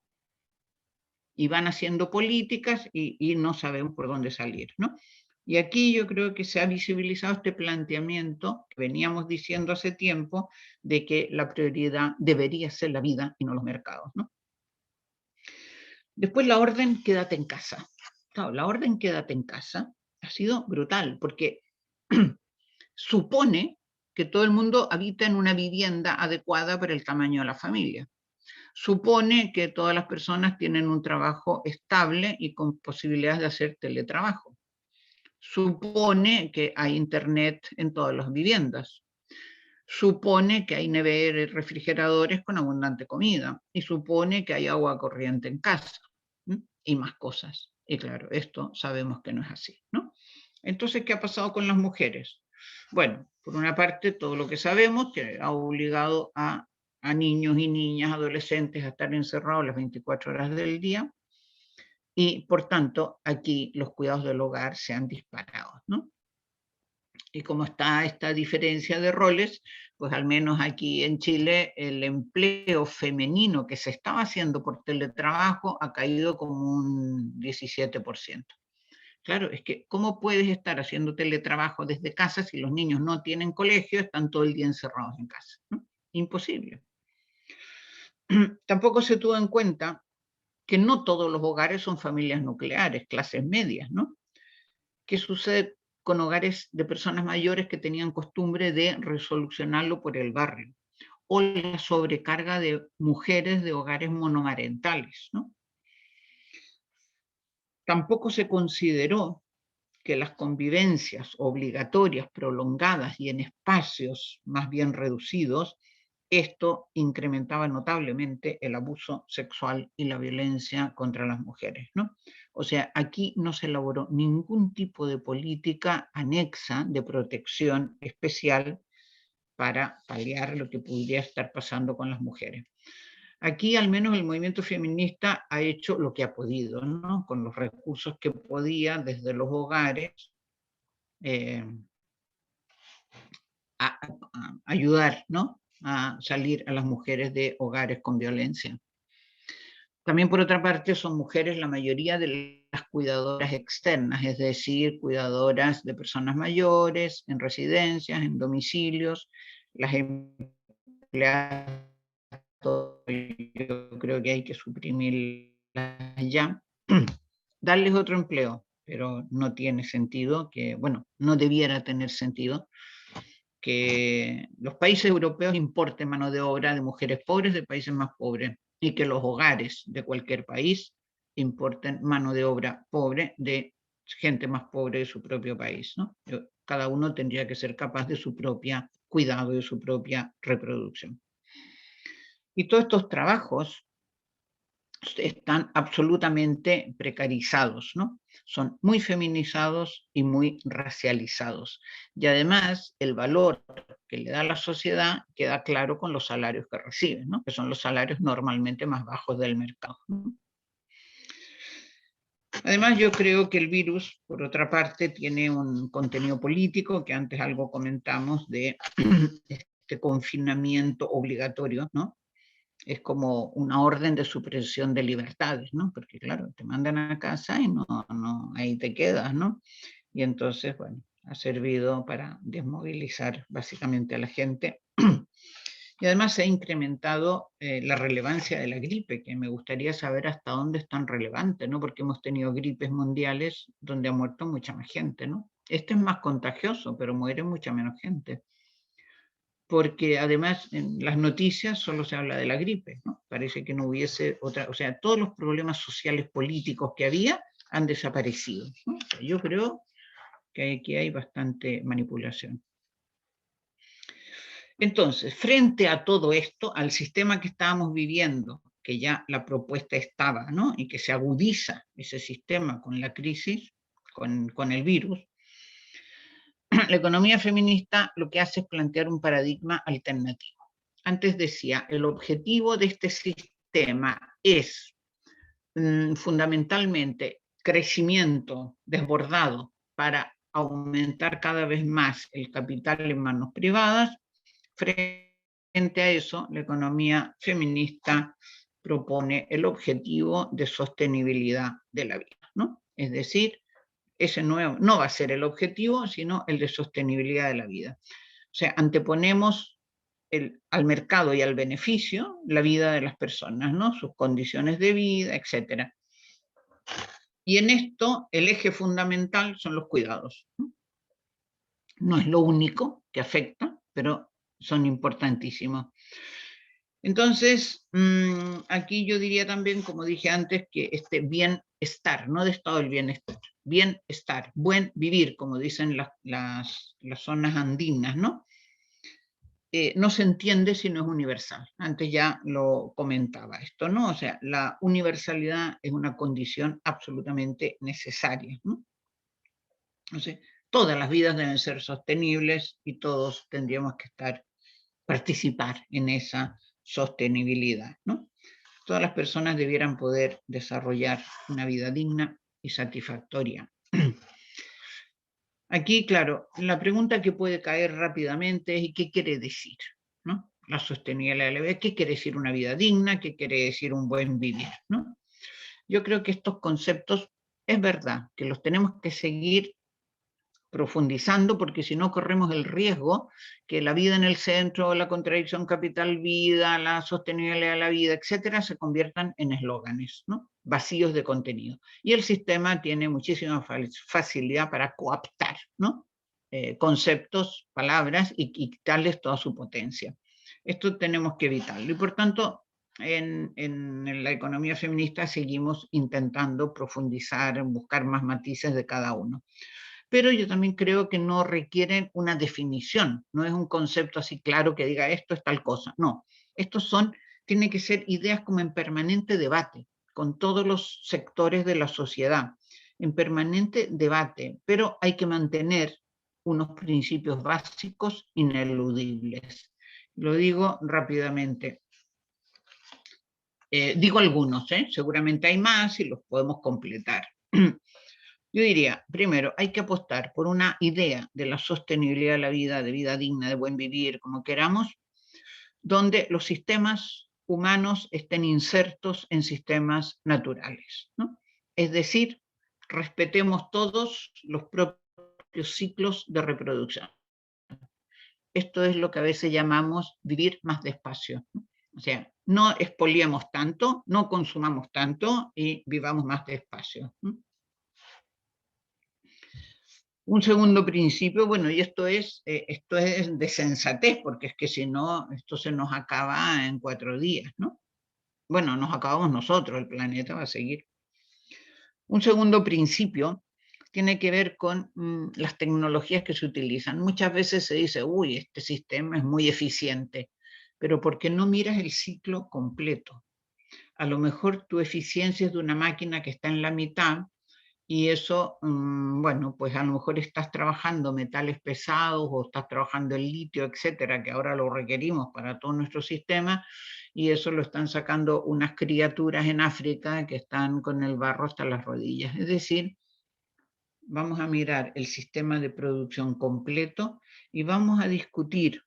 Y van haciendo políticas y no sabemos por dónde salir, ¿no? Y aquí yo creo que se ha visibilizado este planteamiento que veníamos diciendo hace tiempo de que la prioridad debería ser la vida y no los mercados, ¿no? Después la orden quédate en casa. Claro, la orden quédate en casa ha sido brutal porque supone que todo el mundo habita en una vivienda adecuada para el tamaño de la familia. Supone que todas las personas tienen un trabajo estable y con posibilidades de hacer teletrabajo. Supone que hay internet en todas las viviendas. Supone que hay neveras y refrigeradores con abundante comida. Y supone que hay agua corriente en casa. Y más cosas. Y claro, esto sabemos que no es así, ¿no? Entonces, ¿qué ha pasado con las mujeres? Bueno, por una parte, todo lo que sabemos, que ha obligado a niños y niñas, adolescentes a estar encerrados las 24 horas del día, y por tanto, aquí los cuidados del hogar se han disparado, ¿no? Y como está esta diferencia de roles, pues al menos aquí en Chile el empleo femenino que se estaba haciendo por teletrabajo ha caído como un 17%. Claro, es que ¿cómo puedes estar haciendo teletrabajo desde casa si los niños no tienen colegio, están todo el día encerrados en casa? ¿No? Imposible. Tampoco se tuvo en cuenta que no todos los hogares son familias nucleares, clases medias, ¿no? ¿Qué sucede con hogares de personas mayores que tenían costumbre de resolucionarlo por el barrio? O la sobrecarga de mujeres de hogares monomarentales, ¿no? Tampoco se consideró que las convivencias obligatorias, prolongadas y en espacios más bien reducidos, esto incrementaba notablemente el abuso sexual y la violencia contra las mujeres, ¿no? O sea, aquí no se elaboró ningún tipo de política anexa de protección especial para paliar lo que pudiera estar pasando con las mujeres. Aquí al menos el movimiento feminista ha hecho lo que ha podido, ¿no? Con los recursos que podía desde los hogares, a ayudar, ¿no? A salir a las mujeres de hogares con violencia. También por otra parte son mujeres la mayoría de las cuidadoras externas, es decir, cuidadoras de personas mayores, en residencias, en domicilios, las empleadas, yo creo que hay que suprimirlas ya, darles otro empleo, pero no tiene sentido que, bueno, no debiera tener sentido que los países europeos importen mano de obra de mujeres pobres de países más pobres y que los hogares de cualquier país importen mano de obra pobre de gente más pobre de su propio país, ¿no? Cada uno tendría que ser capaz de su propia cuidado, de su propia reproducción. Y todos estos trabajos están absolutamente precarizados, ¿no? Son muy feminizados y muy racializados. Y además el valor que le da la sociedad queda claro con los salarios que reciben, ¿no? Que son los salarios normalmente más bajos del mercado, ¿no? Además, yo creo que el virus, por otra parte, tiene un contenido político, que antes algo comentamos, de este confinamiento obligatorio, ¿no? Es como una orden de supresión de libertades, ¿no? Porque claro, te mandan a casa y no, ahí te quedas, ¿no? Y entonces, bueno, ha servido para desmovilizar básicamente a la gente. Y además se ha incrementado la relevancia de la gripe, que me gustaría saber hasta dónde es tan relevante, ¿no? Porque hemos tenido gripes mundiales donde ha muerto mucha más gente, ¿no? Este es más contagioso, pero muere mucha menos gente. Porque además en las noticias solo se habla de la gripe, ¿no? Parece que no hubiese otra, o sea, todos los problemas sociales políticos que había han desaparecido, ¿no? O sea, yo creo que aquí hay bastante manipulación. Entonces, frente a todo esto, al sistema que estábamos viviendo, que ya la propuesta estaba, ¿no? Y que se agudiza ese sistema con la crisis, con el virus, la economía feminista lo que hace es plantear un paradigma alternativo. Antes decía, el objetivo de este sistema es fundamentalmente crecimiento desbordado para aumentar cada vez más el capital en manos privadas. Frente a eso, la economía feminista propone el objetivo de sostenibilidad de la vida, ¿no? Es decir, ese no va a ser el objetivo, sino el de sostenibilidad de la vida. O sea, anteponemos al mercado y al beneficio la vida de las personas, ¿no? Sus condiciones de vida, etc. Y en esto el eje fundamental son los cuidados. No es lo único que afecta, pero son importantísimos. Entonces, aquí yo diría también, como dije antes, que este bienestar, no de estado del bienestar, bienestar, buen vivir, como dicen las zonas andinas, ¿no? No se entiende si no es universal. Antes ya lo comentaba esto, ¿no? O sea, la universalidad es una condición absolutamente necesaria, ¿no? Entonces, todas las vidas deben ser sostenibles y todos tendríamos que participar en esa sostenibilidad, ¿no? Todas las personas debieran poder desarrollar una vida digna y satisfactoria. Aquí, claro, la pregunta que puede caer rápidamente es ¿y qué quiere decir? ¿No? La sostenibilidad de la vida, ¿qué quiere decir una vida digna? ¿Qué quiere decir un buen vivir? ¿No? Yo creo que estos conceptos es verdad que los tenemos que seguir profundizando, porque si no corremos el riesgo que la vida en el centro, la contradicción capital-vida, la sostenibilidad de la vida, etcétera, se conviertan en eslóganes, ¿no? Vacíos de contenido. Y el sistema tiene muchísima facilidad para coaptar, ¿no? Conceptos, palabras y quitarles toda su potencia. Esto tenemos que evitarlo y por tanto en la economía feminista seguimos intentando profundizar, buscar más matices de cada uno. Pero yo también creo que no requieren una definición, no es un concepto así claro que diga esto es tal cosa, no, tienen que ser ideas como en permanente debate con todos los sectores de la sociedad, en permanente debate, pero hay que mantener unos principios básicos ineludibles. Lo digo rápidamente. Digo algunos, seguramente hay más y los podemos completar. Yo diría, primero, hay que apostar por una idea de la sostenibilidad de la vida, de vida digna, de buen vivir, como queramos, donde los sistemas humanos estén insertos en sistemas naturales, ¿no? Es decir, respetemos todos los propios ciclos de reproducción. Esto es lo que a veces llamamos vivir más despacio, ¿no? O sea, no expoliemos tanto, no consumamos tanto y vivamos más despacio, ¿no? Un segundo principio, bueno, y esto es de sensatez, porque es que si no, esto se nos acaba en 4 días, ¿no? Bueno, nos acabamos nosotros, el planeta va a seguir. Un segundo principio tiene que ver con las tecnologías que se utilizan. Muchas veces se dice, uy, este sistema es muy eficiente, pero ¿por qué no miras el ciclo completo? A lo mejor tu eficiencia es de una máquina que está en la mitad, y eso, bueno, pues a lo mejor estás trabajando metales pesados o estás trabajando el litio, etcétera, que ahora lo requerimos para todo nuestro sistema, y eso lo están sacando unas criaturas en África que están con el barro hasta las rodillas. Es decir, vamos a mirar el sistema de producción completo y vamos a discutir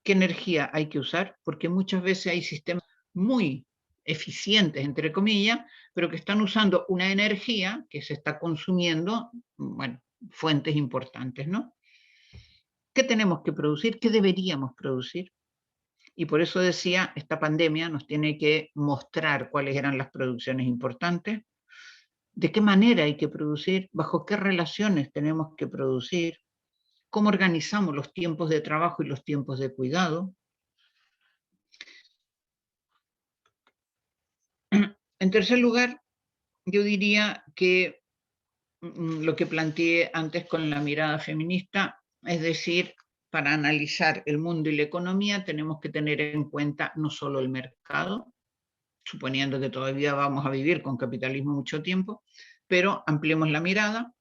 qué energía hay que usar, porque muchas veces hay sistemas muy eficientes, entre comillas, pero que están usando una energía que se está consumiendo, bueno, fuentes importantes, ¿no? ¿Qué tenemos que producir? ¿Qué deberíamos producir? Y por eso decía, esta pandemia nos tiene que mostrar cuáles eran las producciones importantes, de qué manera hay que producir, bajo qué relaciones tenemos que producir, cómo organizamos los tiempos de trabajo y los tiempos de cuidado. En tercer lugar, yo diría que lo que planteé antes con la mirada feminista, es decir, para analizar el mundo y la economía tenemos que tener en cuenta no solo el mercado, suponiendo que todavía vamos a vivir con capitalismo mucho tiempo, pero ampliemos la mirada,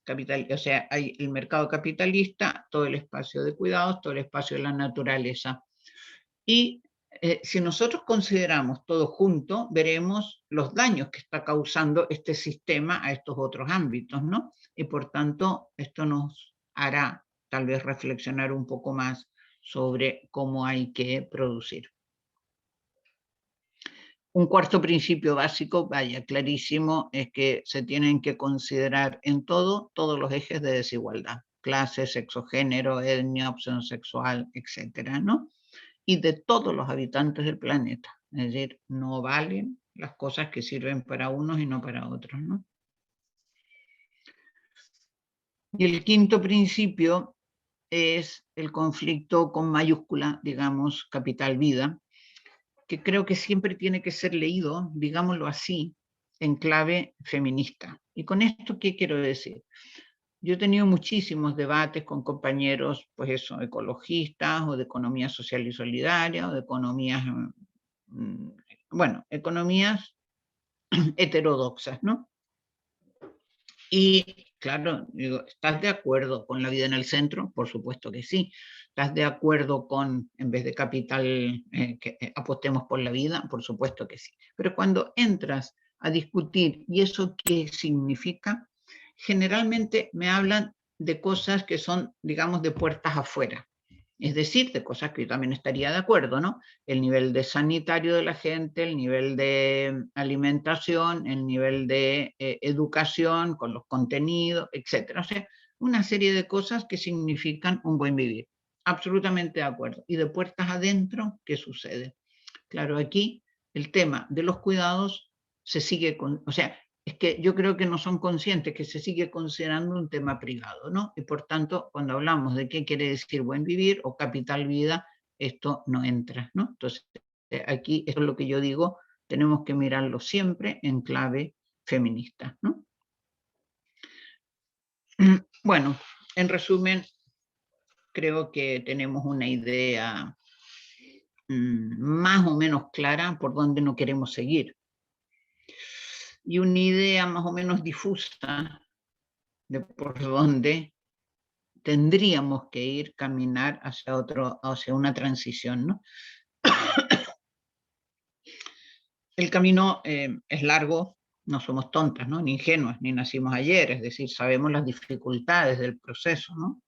o sea, hay el mercado capitalista, todo el espacio de cuidados, todo el espacio de la naturaleza. Y si nosotros consideramos todo junto, veremos los daños que está causando este sistema a estos otros ámbitos, ¿no? Y por tanto, esto nos hará tal vez reflexionar un poco más sobre cómo hay que producir. Un cuarto principio básico, vaya, clarísimo, es que se tienen que considerar en todos los ejes de desigualdad, clase, sexo, género, etnia, opción sexual, etcétera, ¿no? Y de todos los habitantes del planeta. Es decir, no valen las cosas que sirven para unos y no para otros, ¿no? Y el quinto principio es el conflicto con mayúscula, digamos, capital-vida, que creo que siempre tiene que ser leído, digámoslo así, en clave feminista. ¿Y con esto qué quiero decir? Yo he tenido muchísimos debates con compañeros, pues eso, ecologistas o de economía social y solidaria o de economías, bueno, economías heterodoxas, ¿no? Y claro, digo, ¿estás de acuerdo con la vida en el centro? Por supuesto que sí. ¿Estás de acuerdo con, en vez de capital, que apostemos por la vida? Por supuesto que sí. Pero cuando entras a discutir, ¿y eso qué significa? Generalmente me hablan de cosas que son, digamos, de puertas afuera. Es decir, de cosas que yo también estaría de acuerdo, ¿no? El nivel de sanitario de la gente, el nivel de alimentación, el nivel de educación con los contenidos, etc. O sea, una serie de cosas que significan un buen vivir. Absolutamente de acuerdo. Y de puertas adentro, ¿qué sucede? Claro, aquí el tema de los cuidados se sigue con, o sea, es que yo creo que no son conscientes que se sigue considerando un tema privado, ¿no? Y por tanto, cuando hablamos de qué quiere decir buen vivir o capital vida, esto no entra, ¿no? Entonces, aquí eso es lo que yo digo, tenemos que mirarlo siempre en clave feminista, ¿no? Bueno, en resumen, creo que tenemos una idea más o menos clara por dónde no queremos seguir. Y una idea más o menos difusa de por dónde tendríamos que ir, caminar hacia una transición, ¿no? El camino es largo, no somos tontas, ¿no? Ni ingenuas, ni nacimos ayer, es decir, sabemos las dificultades del proceso, ¿no?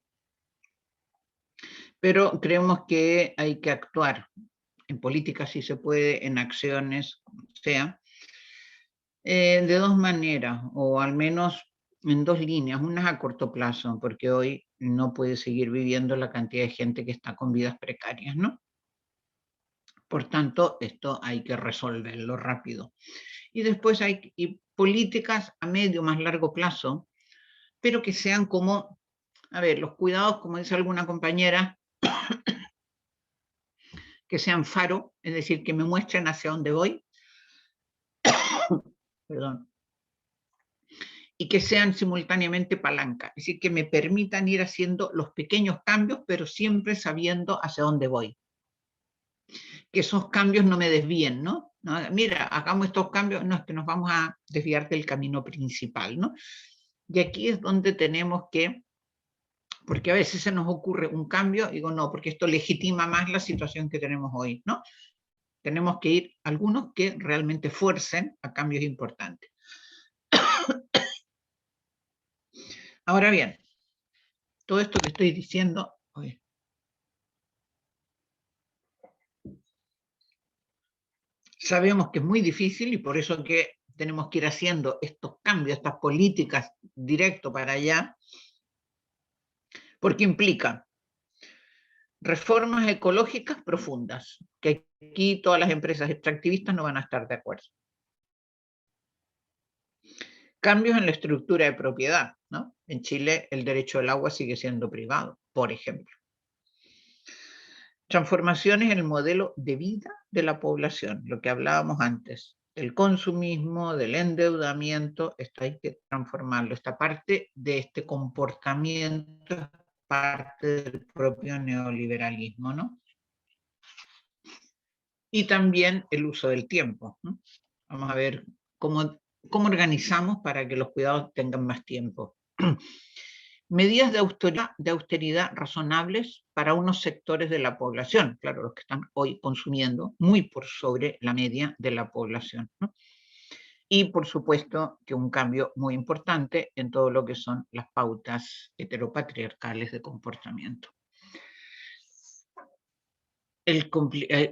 Pero creemos que hay que actuar en política si se puede, en acciones, sea, de dos maneras, o al menos en dos líneas, una a corto plazo, porque hoy no puede seguir viviendo la cantidad de gente que está con vidas precarias, ¿no? Por tanto, esto hay que resolverlo rápido. Y después hay políticas a medio más largo plazo, pero que sean como, a ver, los cuidados, como dice alguna compañera, que sean faro, es decir, que me muestren hacia dónde voy, perdón, y que sean simultáneamente palanca, es decir, que me permitan ir haciendo los pequeños cambios, pero siempre sabiendo hacia dónde voy. Que esos cambios no me desvíen, ¿no? Mira, hagamos estos cambios, no es que nos vamos a desviar del camino principal, ¿no? Y aquí es donde tenemos que, porque a veces se nos ocurre un cambio, digo, no, porque esto legitima más la situación que tenemos hoy, ¿no? Tenemos que ir algunos que realmente fuercen a cambios importantes. Ahora bien, todo esto que estoy diciendo, sabemos que es muy difícil y por eso que tenemos que ir haciendo estos cambios, estas políticas directo para allá, porque implica reformas ecológicas profundas, que aquí todas las empresas extractivistas no van a estar de acuerdo. Cambios en la estructura de propiedad, ¿no? En Chile el derecho al agua sigue siendo privado, por ejemplo. Transformaciones en el modelo de vida de la población, lo que hablábamos antes. El consumismo, del endeudamiento, esto hay que transformarlo. Esta parte de este comportamiento es parte del propio neoliberalismo, ¿no? Y también el uso del tiempo, ¿no? Vamos a ver cómo organizamos para que los cuidados tengan más tiempo. Medidas de austeridad razonables para unos sectores de la población, claro, los que están hoy consumiendo muy por sobre la media de la población, ¿no? Y por supuesto que un cambio muy importante en todo lo que son las pautas heteropatriarcales de comportamiento.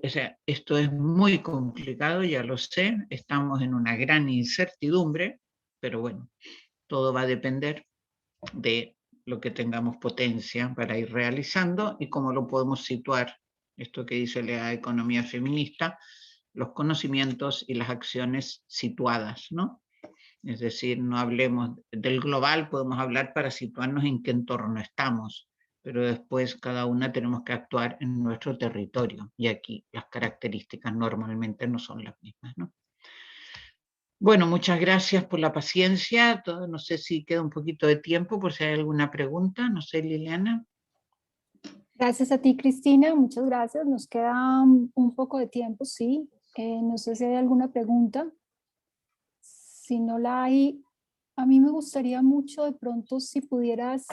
O sea, esto es muy complicado, ya lo sé, estamos en una gran incertidumbre, pero bueno, todo va a depender de lo que tengamos potencia para ir realizando y cómo lo podemos situar, esto que dice la economía feminista, los conocimientos y las acciones situadas, ¿no? Es decir, no hablemos del global, podemos hablar para situarnos en qué entorno estamos, pero después cada una tenemos que actuar en nuestro territorio y aquí las características normalmente no son las mismas, ¿no? Bueno, muchas gracias por la paciencia. No sé si queda un poquito de tiempo por si hay alguna pregunta. No sé, Liliana. Gracias a ti, Cristina. Muchas gracias. Nos queda un poco de tiempo, sí. No sé si hay alguna pregunta. Si no la hay, a mí me gustaría mucho de pronto si pudieras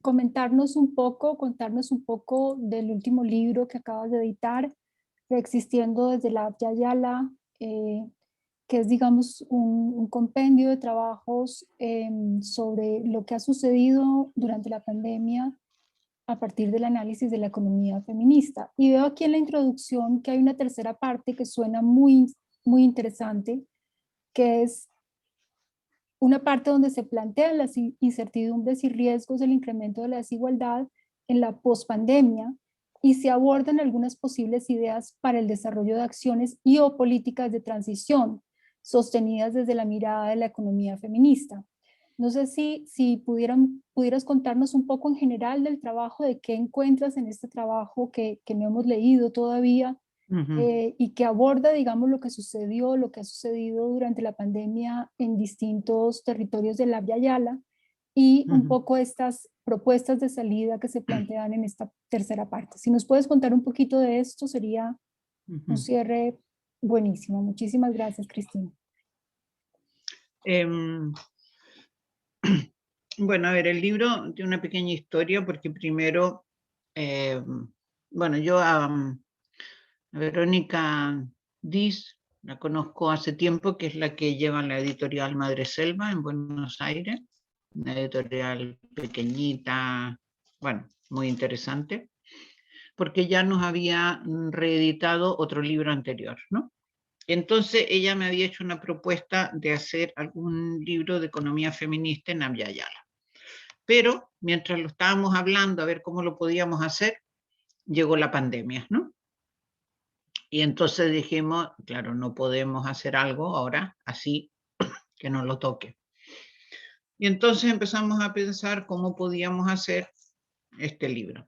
contarnos un poco del último libro que acabas de editar, Existiendo desde la Abya Yala, que es, digamos, un compendio de trabajos sobre lo que ha sucedido durante la pandemia a partir del análisis de la economía feminista. Y veo aquí en la introducción que hay una tercera parte que suena muy, muy interesante, que es una parte donde se plantean las incertidumbres y riesgos del incremento de la desigualdad en la pospandemia y se abordan algunas posibles ideas para el desarrollo de acciones y o políticas de transición sostenidas desde la mirada de la economía feminista. No sé si pudieras contarnos un poco en general del trabajo, de qué encuentras en este trabajo que no hemos leído todavía, y que aborda, digamos, lo que ha sucedido durante la pandemia en distintos territorios de la Abya Yala y un poco estas propuestas de salida que se plantean en esta tercera parte. Si nos puedes contar un poquito de esto, sería un cierre buenísimo. Muchísimas gracias, Cristina. Bueno, a ver, el libro tiene una pequeña historia porque primero, bueno, yo a Verónica Diz la conozco hace tiempo, que es la que lleva la editorial Madre Selva en Buenos Aires, una editorial pequeñita, bueno, muy interesante, porque ya nos había reeditado otro libro anterior, ¿no? Entonces ella me había hecho una propuesta de hacer algún libro de economía feminista en Abya Yala. Pero mientras lo estábamos hablando a ver cómo lo podíamos hacer, llegó la pandemia, ¿no? Y entonces dijimos, claro, no podemos hacer algo ahora así que no lo toque. Y entonces empezamos a pensar cómo podíamos hacer este libro.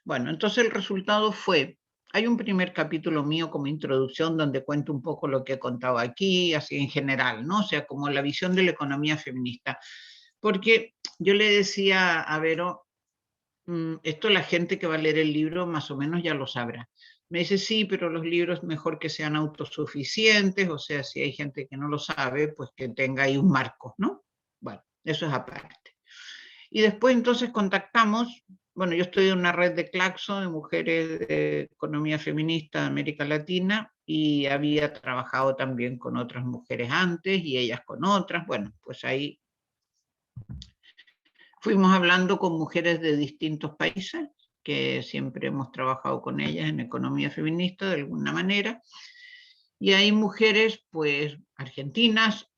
Bueno, entonces el resultado fue, hay un primer capítulo mío como introducción donde cuento un poco lo que he contado aquí, así en general, ¿no? O sea, como la visión de la economía feminista. Porque yo le decía a Vero, esto la gente que va a leer el libro más o menos ya lo sabrá. Me dice, sí, pero los libros mejor que sean autosuficientes, o sea, si hay gente que no lo sabe, pues que tenga ahí un marco, ¿no? Bueno, eso es aparte. Y después entonces contactamos, bueno, yo estoy en una red de Claxo, de mujeres de economía feminista de América Latina, y había trabajado también con otras mujeres antes y ellas con otras, bueno, pues ahí fuimos hablando con mujeres de distintos países, que siempre hemos trabajado con ellas en economía feminista de alguna manera, y hay mujeres, pues, argentinas,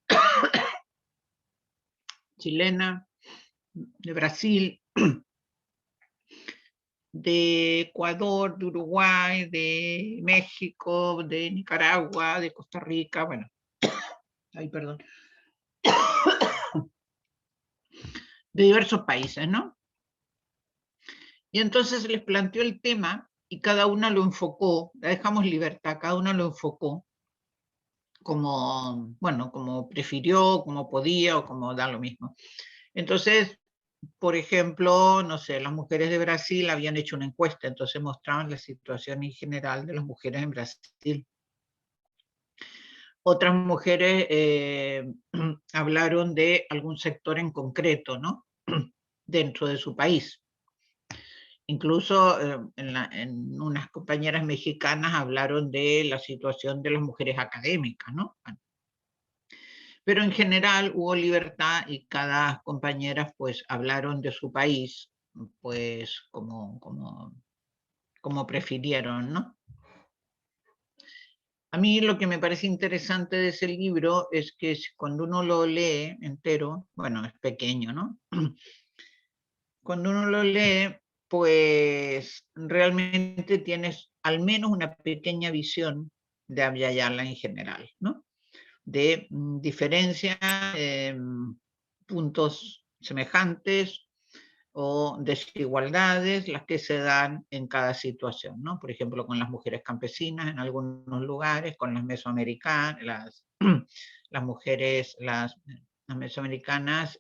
chilenas, de Brasil, de Ecuador, de Uruguay, de México, de Nicaragua, de Costa Rica, bueno, ay, perdón, de diversos países, ¿no? Y entonces les planteó el tema y cada una lo enfocó, la dejamos libertad, cada una lo enfocó como, bueno, como prefirió, como podía o como da lo mismo. Entonces, por ejemplo, no sé, las mujeres de Brasil habían hecho una encuesta, entonces mostraban la situación en general de las mujeres en Brasil. Otras mujeres hablaron de algún sector en concreto, ¿no? Dentro de su país. Incluso en unas compañeras mexicanas hablaron de la situación de las mujeres académicas, ¿no? Pero en general hubo libertad y cada compañera pues hablaron de su país pues como prefirieron, ¿no? A mí lo que me parece interesante de ese libro es que cuando uno lo lee entero, bueno, es pequeño, ¿no? Cuando uno lo lee, pues realmente tienes al menos una pequeña visión de Abya Yala en general, ¿no? De diferencias, puntos semejantes o desigualdades, las que se dan en cada situación, ¿no? Por ejemplo, con las mujeres campesinas en algunos lugares, con las mesoamericanas, las mujeres, las mesoamericanas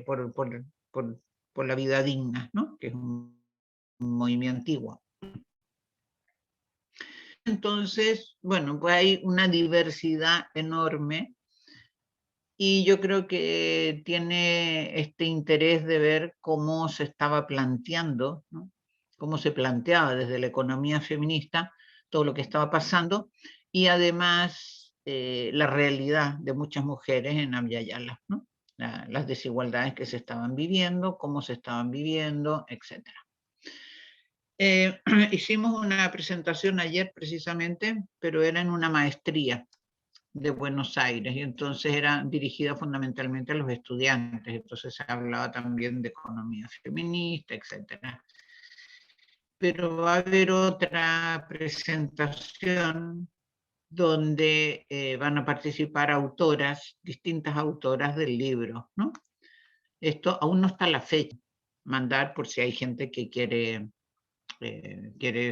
por la vida digna, ¿no? Que es un movimiento antiguo. Entonces, bueno, pues hay una diversidad enorme y yo creo que tiene este interés de ver cómo se estaba planteando, ¿no? Cómo se planteaba desde la economía feminista todo lo que estaba pasando y además la realidad de muchas mujeres en Abya Yala, ¿no? Las desigualdades que se estaban viviendo, cómo se estaban viviendo, etc. Hicimos una presentación ayer precisamente, pero era en una maestría de Buenos Aires, y entonces era dirigida fundamentalmente a los estudiantes, entonces se hablaba también de economía feminista, etc. Pero va a haber otra presentación donde van a participar autoras, distintas autoras del libro, ¿no? Esto aún no está a la fecha, mandar por si hay gente que quiere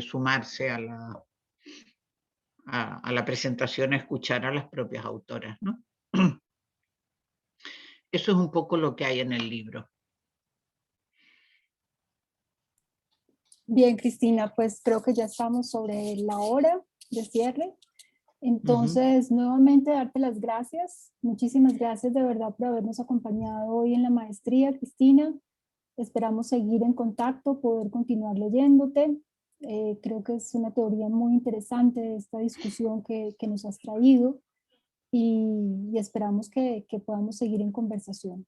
sumarse a la presentación, a escuchar a las propias autoras, ¿no? Eso es un poco lo que hay en el libro. Bien, Cristina, pues creo que ya estamos sobre la hora de cierre. Entonces, nuevamente darte las gracias. Muchísimas gracias de verdad por habernos acompañado hoy en la maestría, Cristina. Esperamos seguir en contacto, poder continuar leyéndote. Creo que es una teoría muy interesante esta discusión que nos has traído y esperamos que podamos seguir en conversación.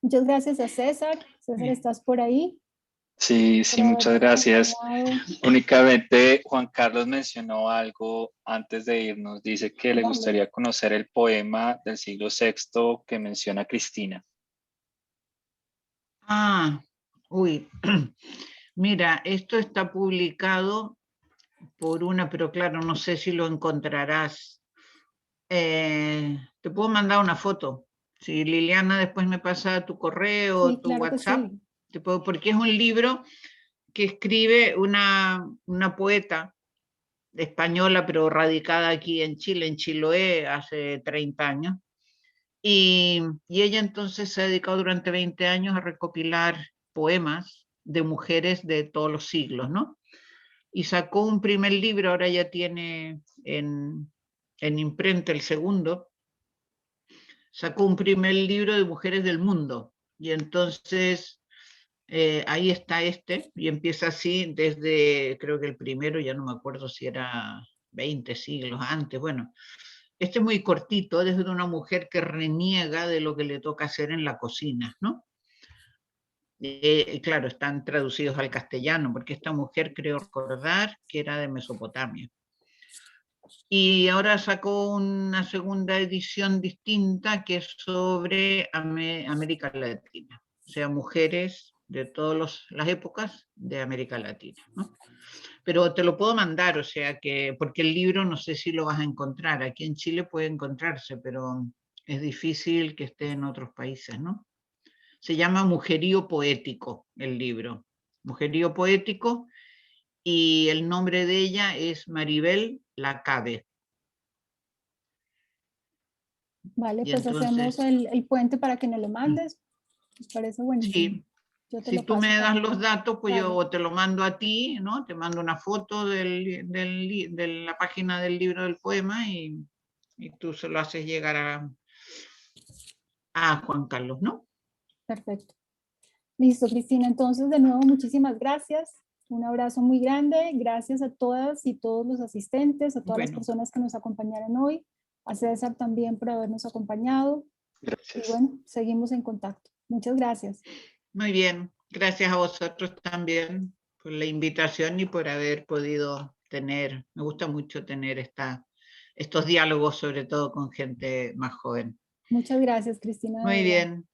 Muchas gracias a César. César, ¿estás por ahí? Sí, muchas gracias. Únicamente Juan Carlos mencionó algo antes de irnos. Dice que le gustaría conocer el poema del siglo VI que menciona Cristina. Mira, esto está publicado por una, pero claro, no sé si lo encontrarás. Te puedo mandar una foto. Si Liliana después me pasa tu correo, sí, tu claro WhatsApp, sí. Porque es un libro que escribe una poeta española, pero radicada aquí en Chile, en Chiloé, hace 30 años. Y ella entonces se ha dedicado durante 20 años a recopilar poemas de mujeres de todos los siglos, ¿no? Y sacó un primer libro, ahora ya tiene en imprenta el segundo, sacó un primer libro de mujeres del mundo. Y entonces ahí está y empieza así desde, creo que el primero, ya no me acuerdo si era 20 siglos antes, bueno. Este es muy cortito, desde una mujer que reniega de lo que le toca hacer en la cocina, ¿no? Claro, están traducidos al castellano, porque esta mujer, creo recordar, que era de Mesopotamia. Y ahora sacó una segunda edición distinta que es sobre América Latina, o sea, mujeres de todas las épocas de América Latina, ¿no? Pero te lo puedo mandar, o sea que, porque el libro no sé si lo vas a encontrar, aquí en Chile puede encontrarse, pero es difícil que esté en otros países, ¿no? Se llama Mujerío Poético, el libro. Mujerío Poético, y el nombre de ella es Maribel Lacabe. Vale, Y pues entonces, hacemos el puente para que nos lo mandes. ¿Les parece buenísimo? sí, Yo te si lo tú paso me das también. los datos, pues Vale. yo te lo mando a ti, ¿no? Te mando una foto de la página del libro del poema y tú se lo haces llegar a Juan Carlos, ¿no? Perfecto. Listo, Cristina. Entonces, de nuevo, muchísimas gracias. Un abrazo muy grande. Gracias a todas y todos los asistentes, a todas las Bueno, personas que nos acompañaron hoy. A César también por habernos acompañado. Y Gracias. bueno, seguimos en contacto. Muchas gracias. muy bien. Gracias a vosotros también por la invitación y por haber podido tener, me gusta mucho tener estos diálogos, sobre todo con gente más joven. Muchas gracias, Cristina. De Muy verdad. bien. Bueno.